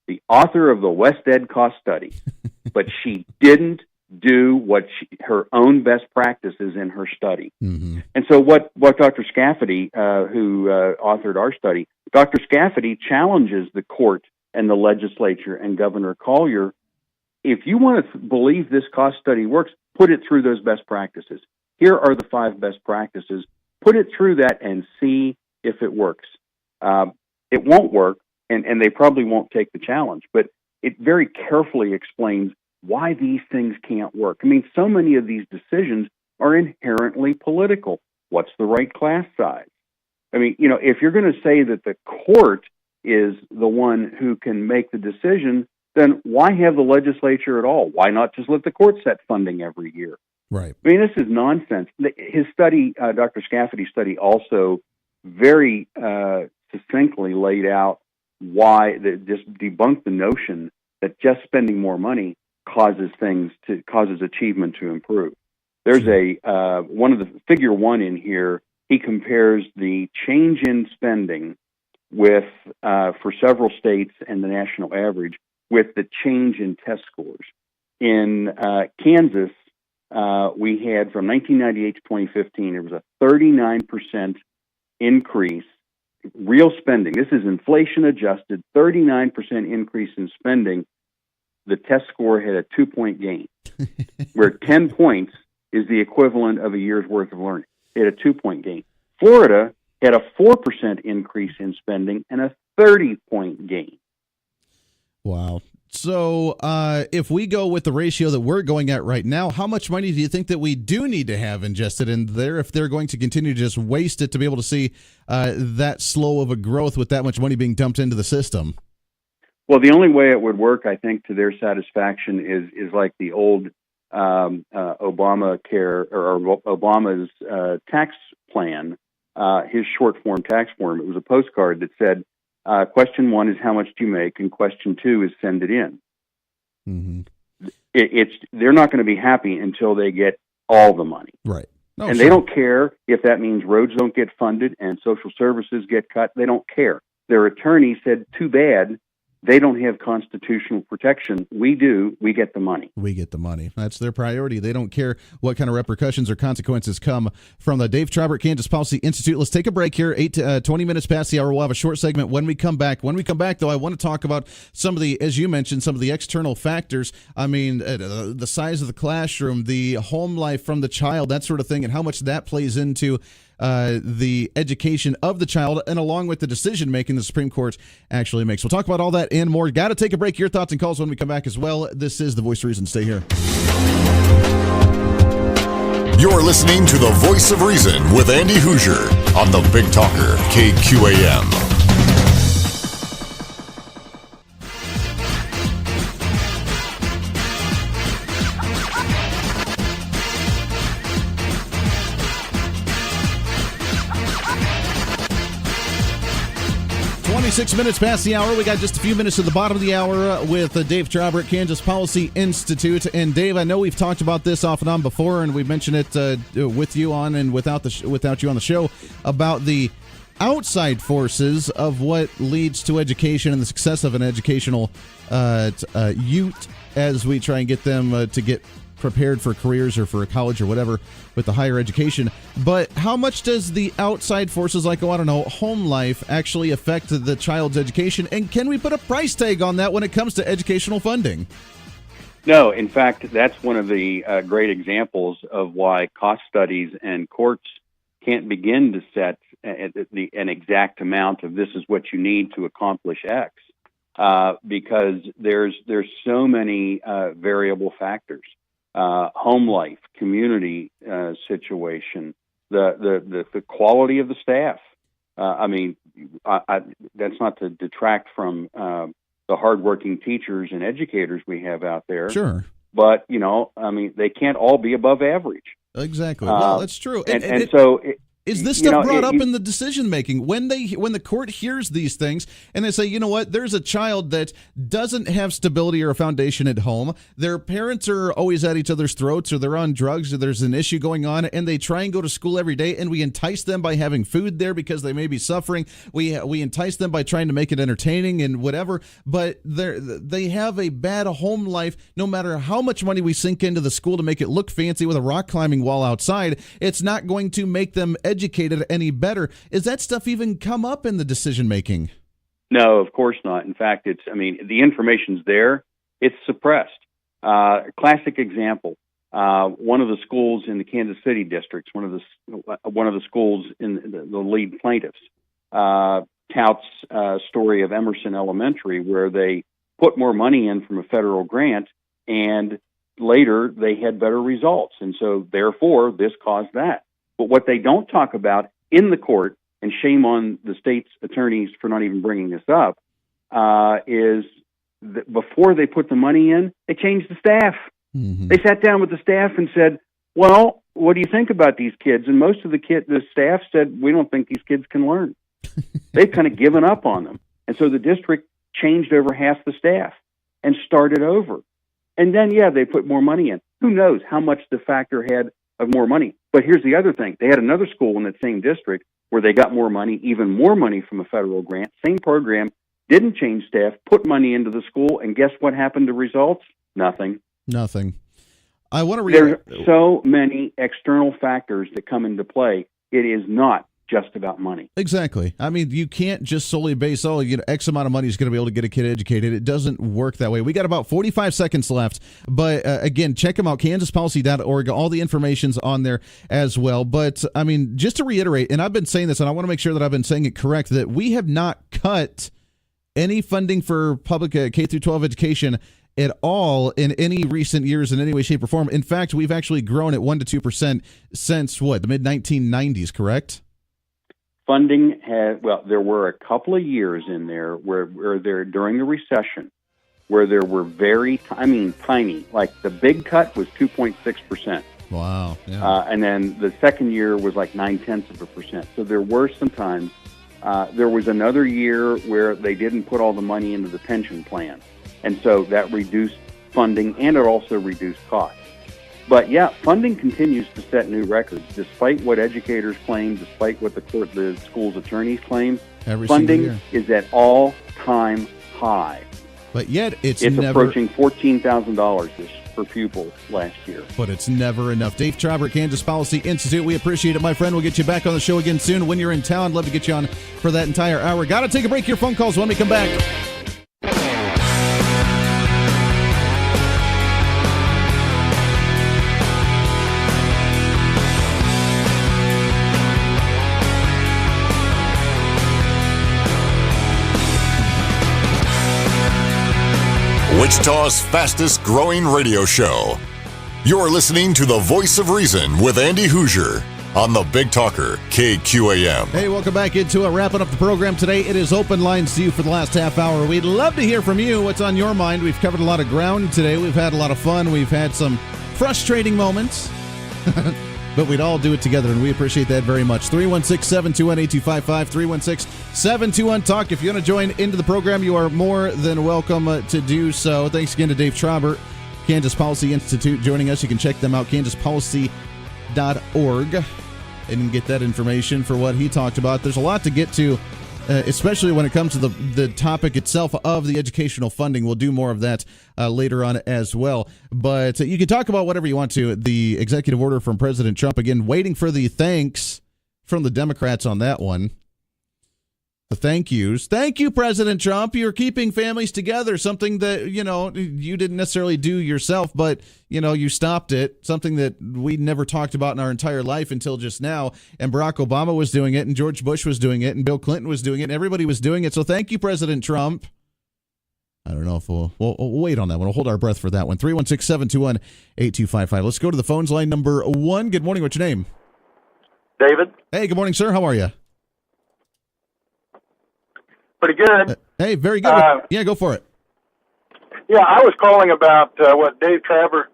The author of the West Ed cost study. But she didn't do her own best practices in her study. Mm-hmm. And so what Dr. Scafidi, who authored our study, Dr. Scafidi challenges the court and the legislature and Governor Collier. If you want to believe this cost study works, put it through those best practices. Here are the 5 best practices. Put it through that and see if it works. It won't work, and they probably won't take the challenge, but it very carefully explains why these things can't work. I mean, so many of these decisions are inherently political. What's the right class size? I mean, if you're going to say that the court is the one who can make the decision, then why have the legislature at all? Why not just let the court set funding every year?
Right.
I mean, this is nonsense. His study, Dr. Scaffidy's study, also very succinctly laid out why, just debunked the notion that just spending more money causes achievement to improve. There's one of the figure 1 in here. He compares the change in spending with for several states and the national average with the change in test scores. In Kansas, we had from 1998 to 2015, there was a 39% increase, real spending. This is inflation adjusted, 39% increase in spending. The test score had a 2-point gain, where 10 points is the equivalent of a year's worth of learning. It had a 2-point gain. Florida had a 4% increase in spending and a 30-point gain.
Wow. So if we go with the ratio that we're going at right now, how much money do you think that we do need to have ingested in there if they're going to continue to just waste it to be able to see that slow of a growth with that much money being dumped into the system?
Well, the only way it would work, I think, to their satisfaction is like the old Obamacare or Obama's tax plan, his short form tax form. It was a postcard that said, question 1 is how much do you make, and question 2 is send it in. Mm-hmm. They're not going to be happy until they get all the money.
Right. No,
and they don't care if that means roads don't get funded and social services get cut. They don't care. Their attorney said, too bad. They don't have constitutional protection. We do. We get the money.
We get the money. That's their priority. They don't care what kind of repercussions or consequences come from the Dave Trabert Kansas Policy Institute. Let's take a break here. 20 minutes past the hour. We'll have a short segment when we come back. When we come back, though, I want to talk about some of the, as you mentioned, some of the external factors. I mean, the size of the classroom, the home life from the child, that sort of thing, and how much that plays into the education of the child, and along with the decision-making the Supreme Court actually makes. We'll talk about all that and more. Got to take a break. Your thoughts and calls when we come back as well. This is The Voice of Reason. Stay here.
You're listening to the Voice of Reason with Andy Hoosier on the Big Talker, KQAM.
26 minutes past the hour. We got just a few minutes to the bottom of the hour with Dave Trauber at Kansas Policy Institute. And Dave, I know we've talked about this off and on before, and we've mentioned it with you on and without you on the show about the outside forces of what leads to education and the success of an educational youth as we try and get them to get prepared for careers or for a college or whatever with the higher education. But how much does the outside forces like, home life actually affect the child's education? And can we put a price tag on that when it comes to educational funding?
No, in fact, that's one of the great examples of why cost studies and courts can't begin to set an exact amount of this is what you need to accomplish X, because there's so many variable factors. Home life, community situation, the quality of the staff. That's not to detract from the hardworking teachers and educators we have out there.
Sure.
But, they can't all be above average.
Exactly. Well, that's true. Is this
you
stuff
know,
brought up in the decision making when the court hears these things and they say, you know what, there's a child that doesn't have stability or a foundation at home. Their parents are always at each other's throats, or they're on drugs, or there's an issue going on, and they try and go to school every day, and we entice them by having food there because they may be suffering. We entice them by trying to make it entertaining and whatever, but they have a bad home life. No matter how much money we sink into the school to make it look fancy with a rock climbing wall outside, it's not going to make them educated any better. Is that stuff even come up in the decision making?
No, of course not. In fact, the information's there. It's suppressed. Classic example. One of the schools in the Kansas City districts, one of the schools in the lead plaintiffs, touts a story of Emerson Elementary where they put more money in from a federal grant, and later they had better results, and so therefore this caused that. But what they don't talk about in the court, and shame on the state's attorneys for not even bringing this up, is that before they put the money in, they changed the staff. Mm-hmm. They sat down with the staff and said, well, what do you think about these kids? And most of the staff said, we don't think these kids can learn. They've kind of given up on them. And so the district changed over half the staff and started over. And then, they put more money in. Who knows how much the factor had of more money. But here's the other thing. They had another school in that same district where they got more money, even more money from a federal grant, same program, didn't change staff, put money into the school, and guess what happened to results? Nothing. I want to read. There are so many external factors that come into play. It is not just about money.
Exactly. I mean, you can't just solely base, X amount of money is going to be able to get a kid educated. It doesn't work that way. We got about 45 seconds left. But again, check them out, kansaspolicy.org. All the information's on there as well. But I mean, just to reiterate, and I've been saying this, and I want to make sure that I've been saying it correct, that we have not cut any funding for public K through 12 education at all in any recent years in any way, shape, or form. In fact, we've actually grown at 1% to 2% since the mid-1990s, correct?
Funding there were a couple of years in there where there during the recession where there were tiny, like the big cut was 2.6%.
Wow. Yeah.
And then the second year was like 0.9%. So there were some times. There was another year where they didn't put all the money into the pension plan. And so that reduced funding, and it also reduced costs. But funding continues to set new records, despite what educators claim, despite what the school's attorneys claim. Funding is at all-time high.
But yet it's
approaching $14,000 per pupil last year.
But it's never enough. Dave Trauber, Kansas Policy Institute. We appreciate it, my friend. We'll get you back on the show again soon. When you're in town, love to get you on for that entire hour. Got to take a break. Your phone calls when we come back.
Wichita's fastest growing radio show. You're listening to the Voice of Reason with Andy Hoosier on the Big Talker, KQAM.
Hey, welcome back into it. Wrapping up the program today. It is open lines to you for the last half hour. We'd love to hear from you. What's on your mind? We've covered a lot of ground today. We've had a lot of fun. We've had some frustrating moments. But we'd all do it together, and we appreciate that very much. 316-721-8255, 316-721-TALK. If you want to join into the program, you are more than welcome to do so. Thanks again to Dave Traubert, Kansas Policy Institute, joining us. You can check them out, kansaspolicy.org, and get that information for what he talked about. There's a lot to get to, especially when it comes to the topic itself of the educational funding. We'll do more of that later on as well. But you can talk about whatever you want to. The executive order from President Trump, again, waiting for the thanks from the Democrats on that one. The thank yous. Thank you, President Trump. You're keeping families together, something that, you didn't necessarily do yourself, but, you stopped it, something that we never talked about in our entire life until just now. And Barack Obama was doing it, and George Bush was doing it, and Bill Clinton was doing it, and everybody was doing it. So thank you, President Trump. I don't know if we'll wait on that one. We'll hold our breath for that one. 316-721-8255. Let's go to the phones. Line number 1. Good morning. What's your name?
David.
Hey, good morning, sir. How are you?
Pretty good.
Hey, very good. Yeah, go for it.
Yeah, I was calling about what Dave Travert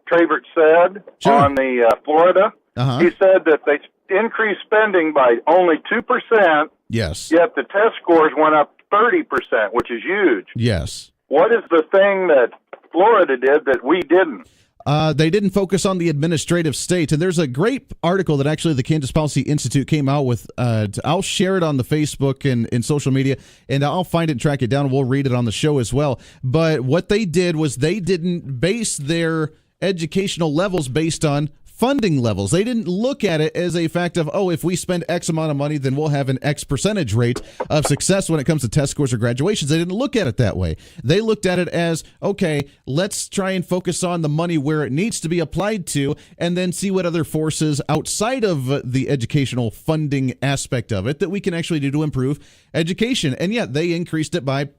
said on the Florida.
Uh-huh.
He said that they increased spending by only 2%.
Yes.
Yet the test scores went up 30%, which is huge.
Yes.
What is the thing that Florida did that we didn't?
They didn't focus on the administrative state. And there's a great article that actually the Kansas Policy Institute came out with. I'll share it on the Facebook and social media, and I'll find it and track it down. We'll read it on the show as well. But what they did was they didn't base their educational levels based on funding levels. They didn't look at it as a fact of, if we spend X amount of money, then we'll have an X percentage rate of success when it comes to test scores or graduations. They didn't look at it that way. They looked at it as, okay, let's try and focus on the money where it needs to be applied to, and then see what other forces outside of the educational funding aspect of it that we can actually do to improve education. And yet they increased it by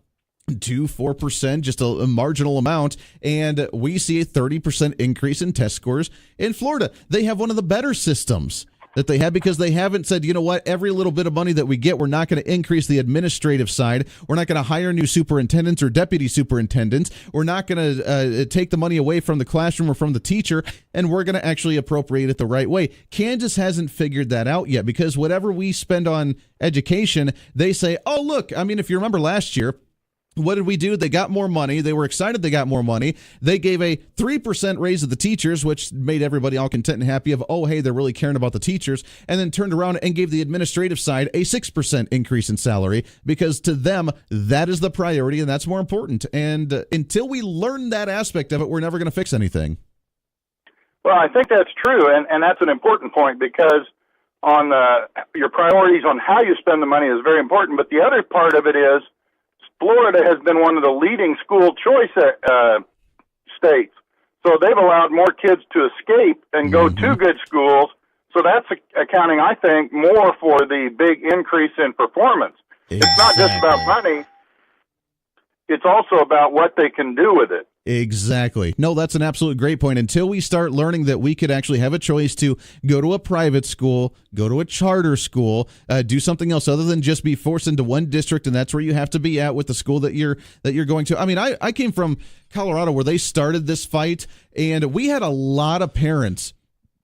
4%, just a marginal amount, and we see a 30% increase in test scores in Florida. They have one of the better systems that they have because they haven't said, you know what, every little bit of money that we get, we're not going to increase the administrative side. We're not going to hire new superintendents or deputy superintendents. We're not going to take the money away from the classroom or from the teacher, and we're going to actually appropriate it the right way. Kansas hasn't figured that out yet because whatever we spend on education, they say, oh, look, if you remember last year, what did we do? They got more money. They were excited they got more money. They gave a 3% raise to the teachers, which made everybody all content and happy of, hey, they're really caring about the teachers, and then turned around and gave the administrative side a 6% increase in salary because to them, that is the priority and that's more important. And until we learn that aspect of it, we're never going to fix anything.
Well, I think that's true, and that's an important point because on your priorities on how you spend the money is very important, but the other part of it is Florida has been one of the leading school choice states. So they've allowed more kids to escape and go to good schools. So that's accounting, I think, more for the big increase in performance. Exactly. It's not just about money. It's also about what they can do with it.
Exactly. No, that's an absolute great point. Until we start learning that we could actually have a choice to go to a private school, go to a charter school, do something else other than just be forced into one district, and that's where you have to be at with the school that you're going to. I came from Colorado where they started this fight, and we had a lot of parents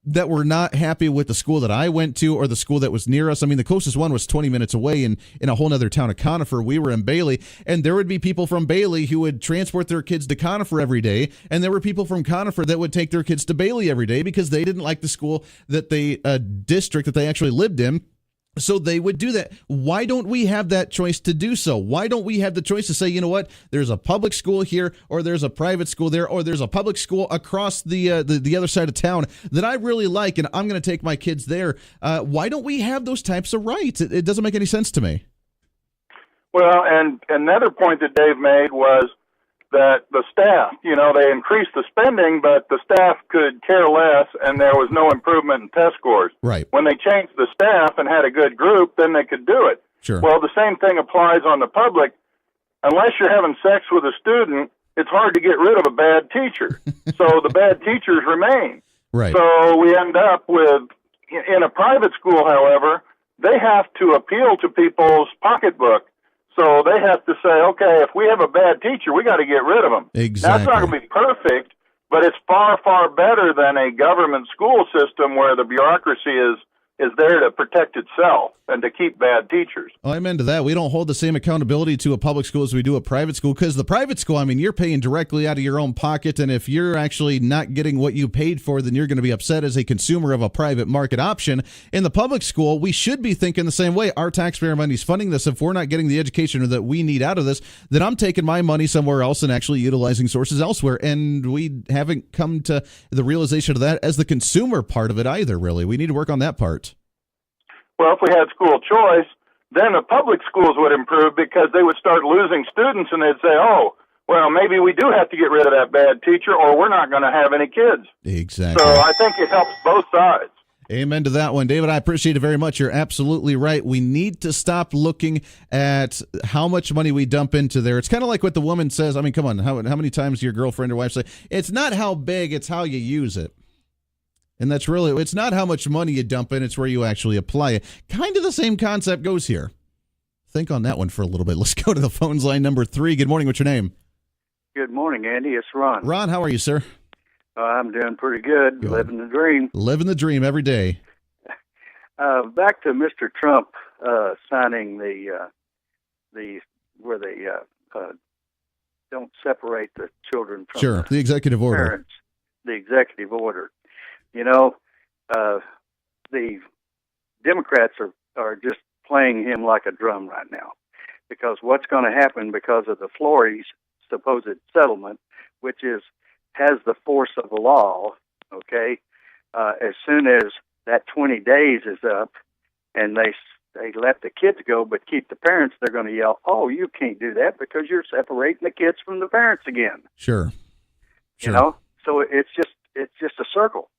that were not happy with the school that I went to or the school that was near us. The closest one was 20 minutes away in a whole other town of Conifer. We were in Bailey, and there would be people from Bailey who would transport their kids to Conifer every day, and there were people from Conifer that would take their kids to Bailey every day because they didn't like the school that district that they actually lived in. So they would do that. Why don't we have that choice to do so? Why don't we have the choice to say, you know what, there's a public school here, or there's a private school there, or there's a public school across the other side of town that I really like, and I'm going to take my kids there. Why don't we have those types of rights? It doesn't make any sense to me.
Well, and another point that Dave made was that the staff, they increased the spending, but the staff could care less, and there was no improvement in test scores.
Right.
When they changed the staff and had a good group, then they could do it.
Sure.
Well, the same thing applies on the public. Unless you're having sex with a student, it's hard to get rid of a bad teacher. So the bad teachers remain.
Right.
So we end up with, in a private school, however, they have to appeal to people's pocketbook. So they have to say, okay, if we have a bad teacher, we got to get rid of them.
Exactly.
Now, it's not going to be perfect, but it's far, far better than a government school system where the bureaucracy is there to protect itself and to keep bad teachers.
Well, I'm into that. We don't hold the same accountability to a public school as we do a private school, because the private school, I mean, you're paying directly out of your own pocket, and if you're actually not getting what you paid for, then you're going to be upset as a consumer of a private market option. In the public school, we should be thinking the same way. Our taxpayer money is funding this. If we're not getting the education that we need out of this, then I'm taking my money somewhere else and actually utilizing sources elsewhere, and we haven't come to the realization of that as the consumer part of it either, really. We need to work on that part.
Well, if we had school choice, then the public schools would improve because they would start losing students, and they'd say, oh, well, maybe we do have to get rid of that bad teacher or we're not going to have any kids.
Exactly.
So I think it helps both sides.
Amen to that one. David, I appreciate it very much. You're absolutely right. We need to stop looking at how much money we dump into there. It's kind of like what the woman says. I mean, come on, how many times your girlfriend or wife say, it's not how big, it's how you use it. And that's really, it's not how much money you dump in, it's where you actually apply it. Kind of the same concept goes here. Think on that one for a little bit. Let's go to the phones, line number 3. Good morning. What's your name?
Good morning, Andy. It's Ron.
Ron, how are you, sir?
I'm doing pretty good. Living the dream.
Living the dream every day.
Back to Mr. Trump signing the where they don't separate the children from
Sure, the executive order.
Parents. The executive order. You know, the Democrats are just playing him like a drum right now, because what's going to happen because of the Flores supposed settlement, which has the force of the law, okay, as soon as that 20 days is up and they let the kids go but keep the parents, they're going to yell, oh, you can't do that because you're separating the kids from the parents again.
Sure.
You know, so it's just a circle.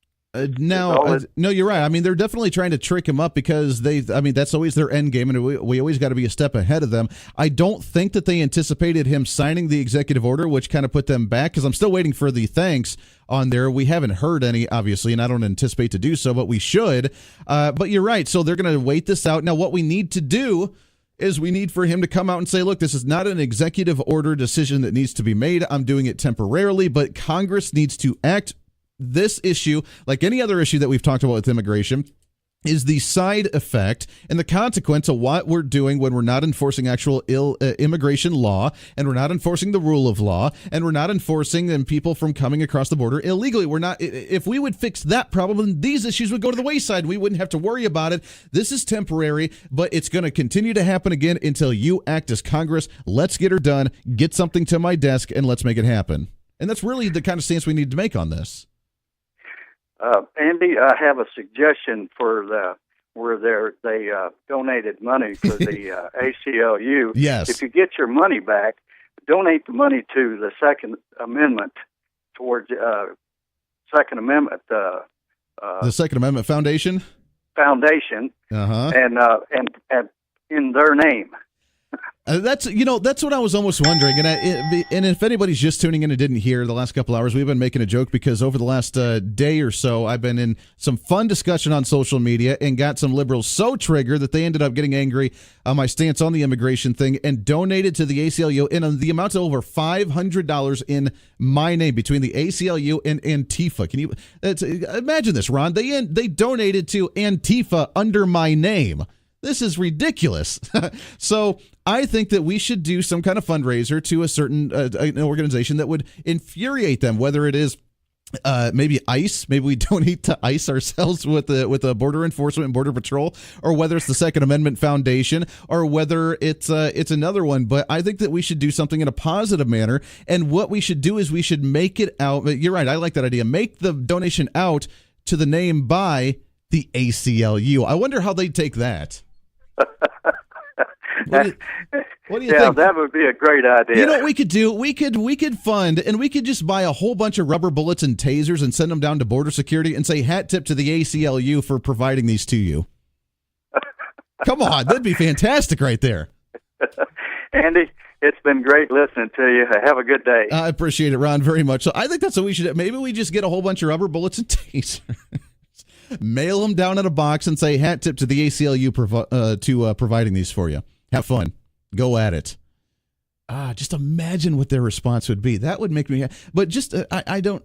No, you're right. I mean, they're definitely trying to trick him up because that's always their end game, and we always got to be a step ahead of them. I don't think that they anticipated him signing the executive order, which kind of put them back, because I'm still waiting for the thanks on there. We haven't heard any, obviously, and I don't anticipate to do so, but we should. But you're right. So they're going to wait this out. Now, what we need to do is we need for him to come out and say, look, this is not an executive order decision that needs to be made. I'm doing it temporarily, but Congress needs to act. This issue, like any other issue that we've talked about with immigration, is the side effect and the consequence of what we're doing when we're not enforcing actual immigration law, and we're not enforcing the rule of law, and we're not enforcing people from coming across the border illegally. We're not. If we would fix that problem, these issues would go to the wayside. We wouldn't have to worry about it. This is temporary, but it's going to continue to happen again until you act as Congress. Let's get her done. Get something to my desk, and let's make it happen. And that's really the kind of stance we need to make on this.
Andy, I have a suggestion for where they donated money for the ACLU.
Yes.
If you get your money back, donate the money to the Second Amendment towards Second Amendment. The
Second Amendment Foundation.
And in their name.
That's what I was almost wondering, and if anybody's just tuning in and didn't hear the last couple hours, we've been making a joke because over the last day or so, I've been in some fun discussion on social media and got some liberals so triggered that they ended up getting angry on my stance on the immigration thing and donated to the ACLU in the amount of over $500 in my name between the ACLU and Antifa. Can you imagine this, Ron? They donated to Antifa under my name. This is ridiculous. So I think that we should do some kind of fundraiser to a certain an organization that would infuriate them, whether it is maybe ICE. Maybe we donate to ICE ourselves with the Border Enforcement and Border Patrol, or whether it's the Second Amendment Foundation, or whether it's another one. But I think that we should do something in a positive manner. And what we should do is we should make it out. You're right. I like that idea. Make the donation out to the name by the ACLU. I wonder how they'd take that. What do you think?
That would be a great idea.
You know what we could do? We could fund, and we could just buy a whole bunch of rubber bullets and tasers and send them down to border security and say hat tip to the ACLU for providing these to you. Come on, that'd be fantastic right there.
Andy, It's been great listening to you. Have a good day.
I appreciate it, Ron, very much. So I think that's what we should. Maybe we just get a whole bunch of rubber bullets and tasers, mail them down in a box, and say hat tip to the ACLU providing these for you. Have fun. Go at it. Just imagine what their response would be. That would make me. But just I don't.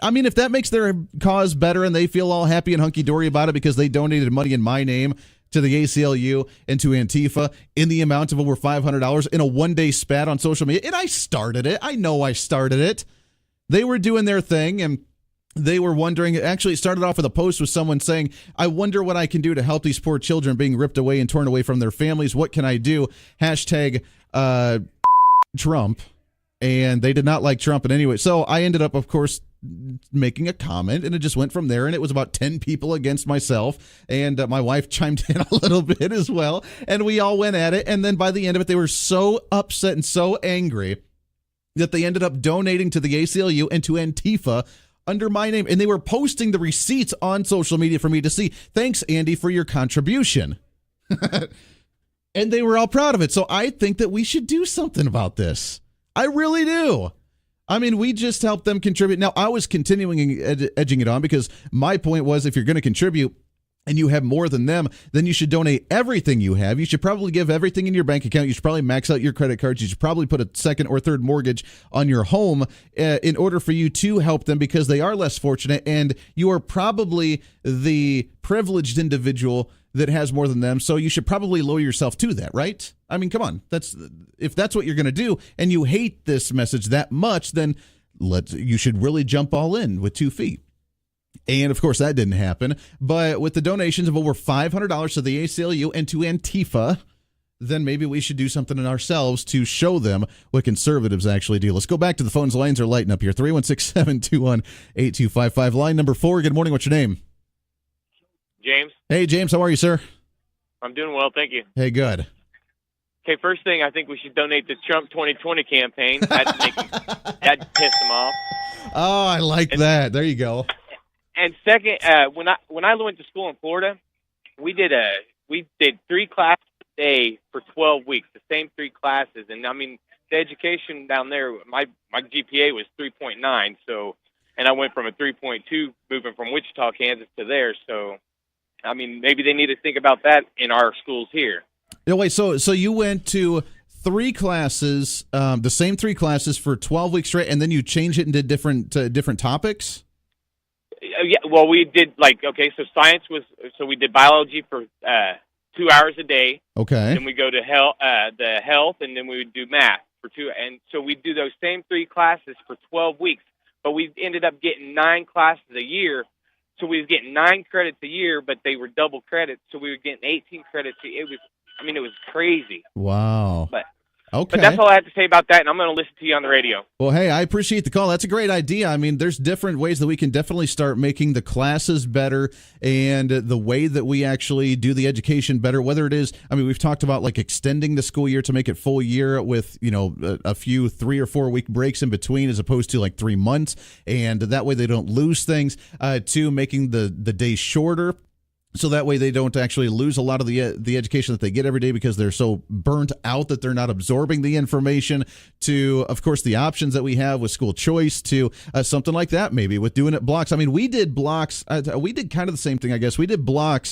I mean, if that makes their cause better and they feel all happy and hunky-dory about it because they donated money in my name to the ACLU and to Antifa in the amount of over $500 in a one-day spat on social media, and I started it. I know I started it. They were doing their thing, and they were wondering. Actually, it started off with a post with someone saying, I wonder what I can do to help these poor children being ripped away and torn away from their families. What can I do? Hashtag Trump. And they did not like Trump in any way. So I ended up, of course, making a comment, and it just went from there, and it was about 10 people against myself, and my wife chimed in a little bit as well, and we all went at it, and then by the end of it, they were so upset and so angry that they ended up donating to the ACLU and to Antifa under my name, and they were posting the receipts on social media for me to see. Thanks, Andy, for your contribution. And they were all proud of it, so I think that we should do something about this. I really do. I mean, we just helped them contribute. Now, I was continuing edging it on because my point was if you're going to contribute and you have more than them, then you should donate everything you have. You should probably give everything in your bank account. You should probably max out your credit cards. You should probably put a second or third mortgage on your home in order for you to help them because they are less fortunate, and you are probably the privileged individual that has more than them, so you should probably lower yourself to that, right? I mean, come on. If that's what you're going to do, and you hate this message that much, then you should really jump all in with 2 feet. And, of course, that didn't happen. But with the donations of over $500 to the ACLU and to Antifa, then maybe we should do something in ourselves to show them what conservatives actually do. Let's go back to the phones. Lines are lighting up here. 316-721-8255. Line number 4. Good morning. What's your name?
James.
Hey, James. How are you, sir?
I'm doing well, thank you.
Hey, good.
Okay, first thing, I think we should donate to Trump 2020 campaign. That'd piss him off.
Oh, I like that. There you go.
And second, when I went to school in Florida, we did 3 classes a day for 12 weeks, the same 3 classes. And I mean, the education down there, my GPA was 3.9, so, and I went from a 3.2 moving from Wichita, Kansas to there. So, I mean, maybe they need to think about that in our schools here.
No, wait, so you went to 3 classes, the same 3 classes for 12 weeks straight, and then you changed it into different topics?
Yeah, well, we did so science was, so we did biology for 2 hours a day.
Okay.
Then we go to the health, and then we would do math for 2. And so we do those same 3 classes for 12 weeks, but we ended up getting 9 classes a year. So we was getting 9 credits a year, but they were double credits, so we were getting 18 credits. It was crazy.
Wow. Okay.
But that's all I have to say about that, and I'm going to listen to you on the radio.
Well, hey, I appreciate the call. That's a great idea. I mean, there's different ways that we can definitely start making the classes better and the way that we actually do the education better, whether it is, I mean, we've talked about like extending the school year to make it full year with, a few 3 or 4 week breaks in between as opposed to like 3 months. And that way they don't lose things, to making the days shorter. So that way they don't actually lose a lot of the education that they get every day because they're so burnt out that they're not absorbing the information, to, of course, the options that we have with school choice, to something like that maybe with doing it blocks. I mean, we did blocks. We did kind of the same thing, I guess. We did block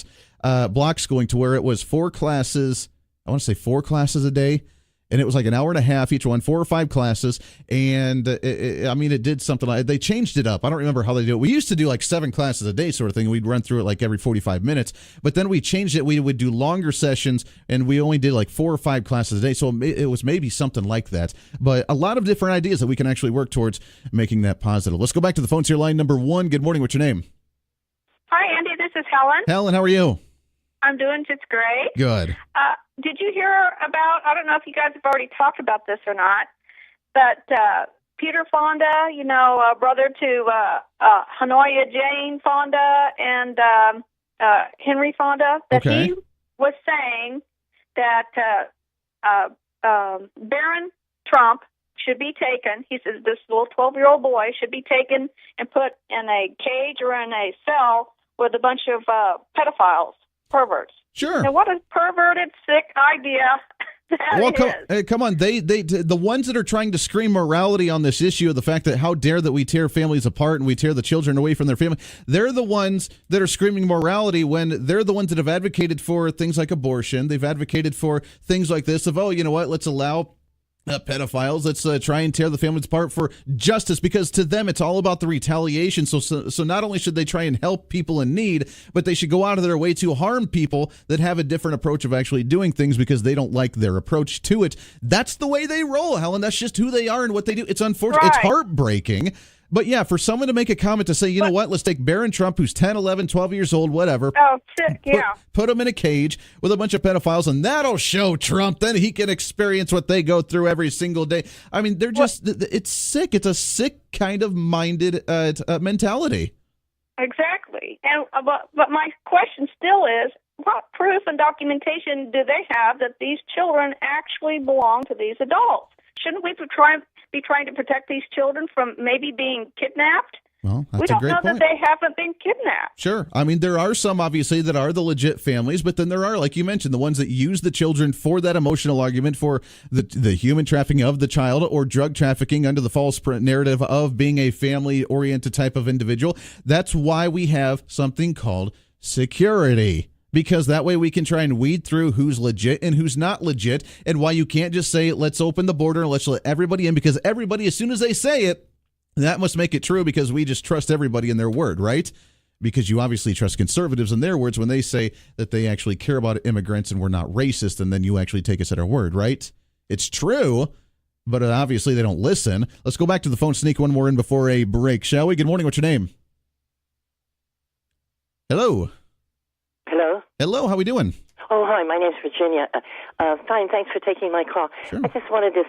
schooling to where it was 4 classes. I want to say 4 classes a day. And it was like an hour and a half each one, 4 or 5 classes. And it did something like, they changed it up. I don't remember how they do it. We used to do like 7 classes a day sort of thing. We'd run through it like every 45 minutes. But then we changed it. We would do longer sessions, and we only did like 4 or 5 classes a day. So it was maybe something like that. But a lot of different ideas that we can actually work towards making that positive. Let's go back to the phones here. Line number 1. Good morning. What's your name?
Hi, Andy. This is Helen.
Helen, how are you?
I'm doing just great.
Good.
Did you hear about, I don't know if you guys have already talked about this or not, but Peter Fonda, brother to Hanoya Jane Fonda and Henry Fonda, that he was saying that Barron Trump should be taken. He says this little 12-year-old boy should be taken and put in a cage or in a cell with a bunch of pedophiles, perverts.
Sure.
Now, what a perverted, sick idea
Well, come on. The ones that are trying to scream morality on this issue of the fact that how dare that we tear families apart and we tear the children away from their family, they're the ones that are screaming morality when they're the ones that have advocated for things like abortion. They've advocated for things like this of, oh, you know what, let's allow pedophiles. Let's try and tear the families apart for justice, because to them it's all about the retaliation. So not only should they try and help people in need, but they should go out of their way to harm people that have a different approach of actually doing things because they don't like their approach to it. That's the way they roll, Helen. That's just who they are and what they do. It's unfortunate.
Right.
It's heartbreaking. But yeah, for someone to make a comment to say, you know what, let's take Barron Trump, who's 10, 11, 12 years old, whatever.
Oh, sick, yeah.
Put him in a cage with a bunch of pedophiles, and that'll show Trump. Then he can experience what they go through every single day. I mean, they're just, it's sick. It's a sick kind of minded mentality.
Exactly. And but my question still is, what proof and documentation do they have that these children actually belong to these adults? Shouldn't we be trying to protect these children from maybe being kidnapped?
Well, that's
we don't
a great
know
point.
that they haven't been kidnapped.
Sure. I mean, there are some, obviously, that are the legit families, but then there are, like you mentioned, the ones that use the children for that emotional argument, for the human trafficking of the child, or drug trafficking under the false narrative of being a family-oriented type of individual. That's why we have something called security. Because that way we can try and weed through who's legit and who's not legit, and why you can't just say, let's open the border and let's let everybody in, because everybody, as soon as they say it, that must make it true, because we just trust everybody in their word, right? Because you obviously trust conservatives in their words when they say that they actually care about immigrants and we're not racist, and then you actually take us at our word, right? It's true, but obviously they don't listen. Let's go back to the phone, sneak one more in before a break, shall we? Good morning. What's your name? Hello.
Hello?
Hello, how we doing?
Oh, hi, my name's Virginia. Fine, thanks for taking my call.
Sure.
I just wanted to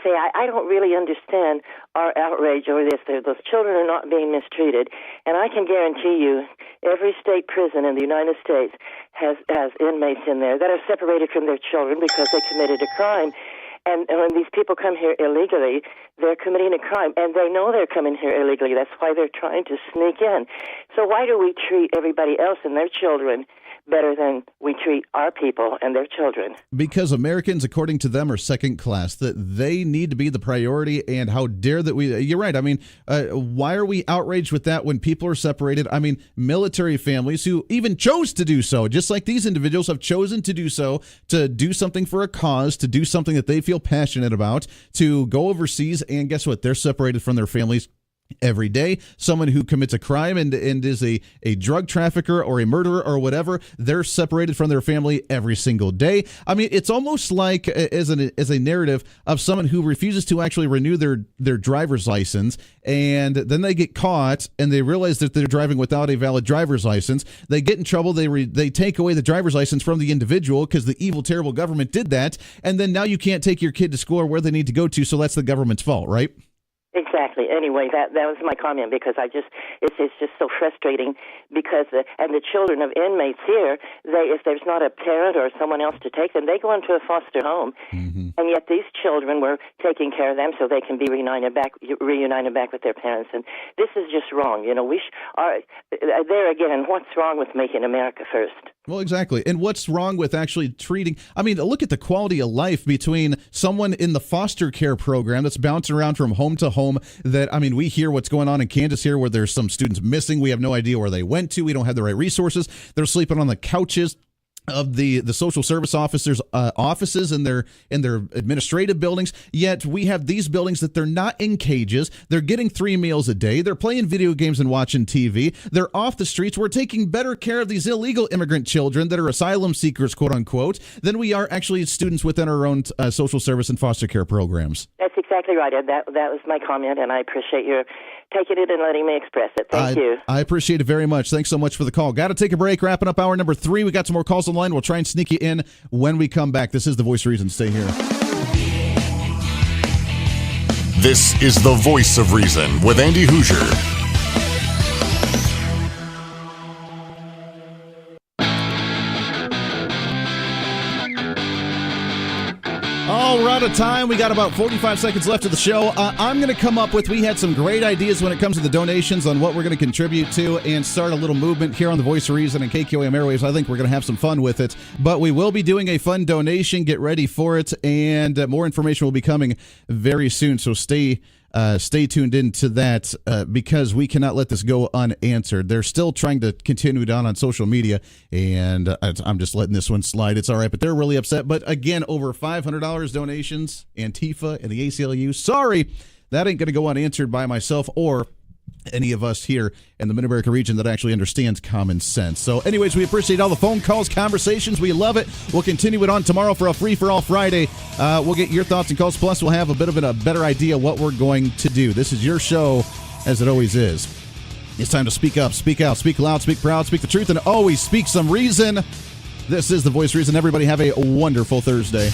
say I don't really understand our outrage over this. Those children are not being mistreated, and I can guarantee you every state prison in the United States has inmates in there that are separated from their children because they committed a crime. And when these people come here illegally, they're committing a crime, and they know they're coming here illegally. That's why they're trying to sneak in. So why do we treat everybody else and their children better than we treat our people and their children?
Because Americans, according to them, are second class, that they need to be the priority, and how dare that we... You're right. I mean, why are we outraged with that when people are separated? I mean, military families who even chose to do so, just like these individuals have chosen to do so, to do something for a cause, to do something that they feel passionate about, to go overseas, and guess what? They're separated from their families every day. Someone who commits a crime and is a drug trafficker or a murderer or whatever, they're separated from their family every single day. I mean, it's almost like as a narrative of someone who refuses to actually renew their driver's license, and then they get caught and they realize that they're driving without a valid driver's license. They get in trouble. They take away the driver's license from the individual because the evil, terrible government did that, and then now you can't take your kid to school or where they need to go to, so that's the government's fault, right?
Exactly. Anyway, that was my comment, because it's just so frustrating, because and the children of inmates here, if there's not a parent or someone else to take them, they go into a foster home, and yet these children were taking care of them so they can be reunited back with their parents, and this is just wrong. You know, there again, what's wrong with making America first?
Well, exactly. And what's wrong with actually treating... I mean, look at the quality of life between someone in the foster care program that's bouncing around from home to home, that, I mean, we hear what's going on in Kansas here where there's some students missing. We have no idea where they went to. We don't have the right resources. They're sleeping on the couches of the social service officers' offices in their administrative buildings. Yet we have these buildings that they're not in cages. They're getting 3 meals a day. They're playing video games and watching TV. They're off the streets. We're taking better care of these illegal immigrant children that are asylum seekers, quote unquote, than we are actually students within our own social service and foster care programs.
That's exactly right, Ed. That was my comment, and I appreciate your taking it and letting me express it. Thank you.
I appreciate it very much. Thanks so much for the call. Got to take a break. Wrapping up hour number 3. We got some more calls on the line. We'll try and sneak you in when we come back. This is The Voice of Reason. Stay here.
This is The Voice of Reason with Andy Hoosier.
All right. out of time. We got about 45 seconds left of the show. I'm going to come up with, we had some great ideas when it comes to the donations on what we're going to contribute to and start a little movement here on the Voice of Reason and KQAM Airwaves. I think we're going to have some fun with it. But we will be doing a fun donation. Get ready for it. And more information will be coming very soon. So stay tuned into that because we cannot let this go unanswered. They're still trying to continue it on social media, and I'm just letting this one slide. It's all right, but they're really upset. But again, over $500 donations, Antifa and the ACLU. Sorry, that ain't going to go unanswered by myself or any of us here in the Mid-America region that actually understands common sense. So anyways, we appreciate all the phone calls, conversations. We love it. We'll continue it on tomorrow for a Free-for-All Friday. We'll get your thoughts and calls. Plus, we'll have a bit of a better idea what we're going to do. This is your show, as it always is. It's time to speak up, speak out, speak loud, speak proud, speak the truth, and always speak some reason. This is the Voice of Reason. Everybody have a wonderful Thursday.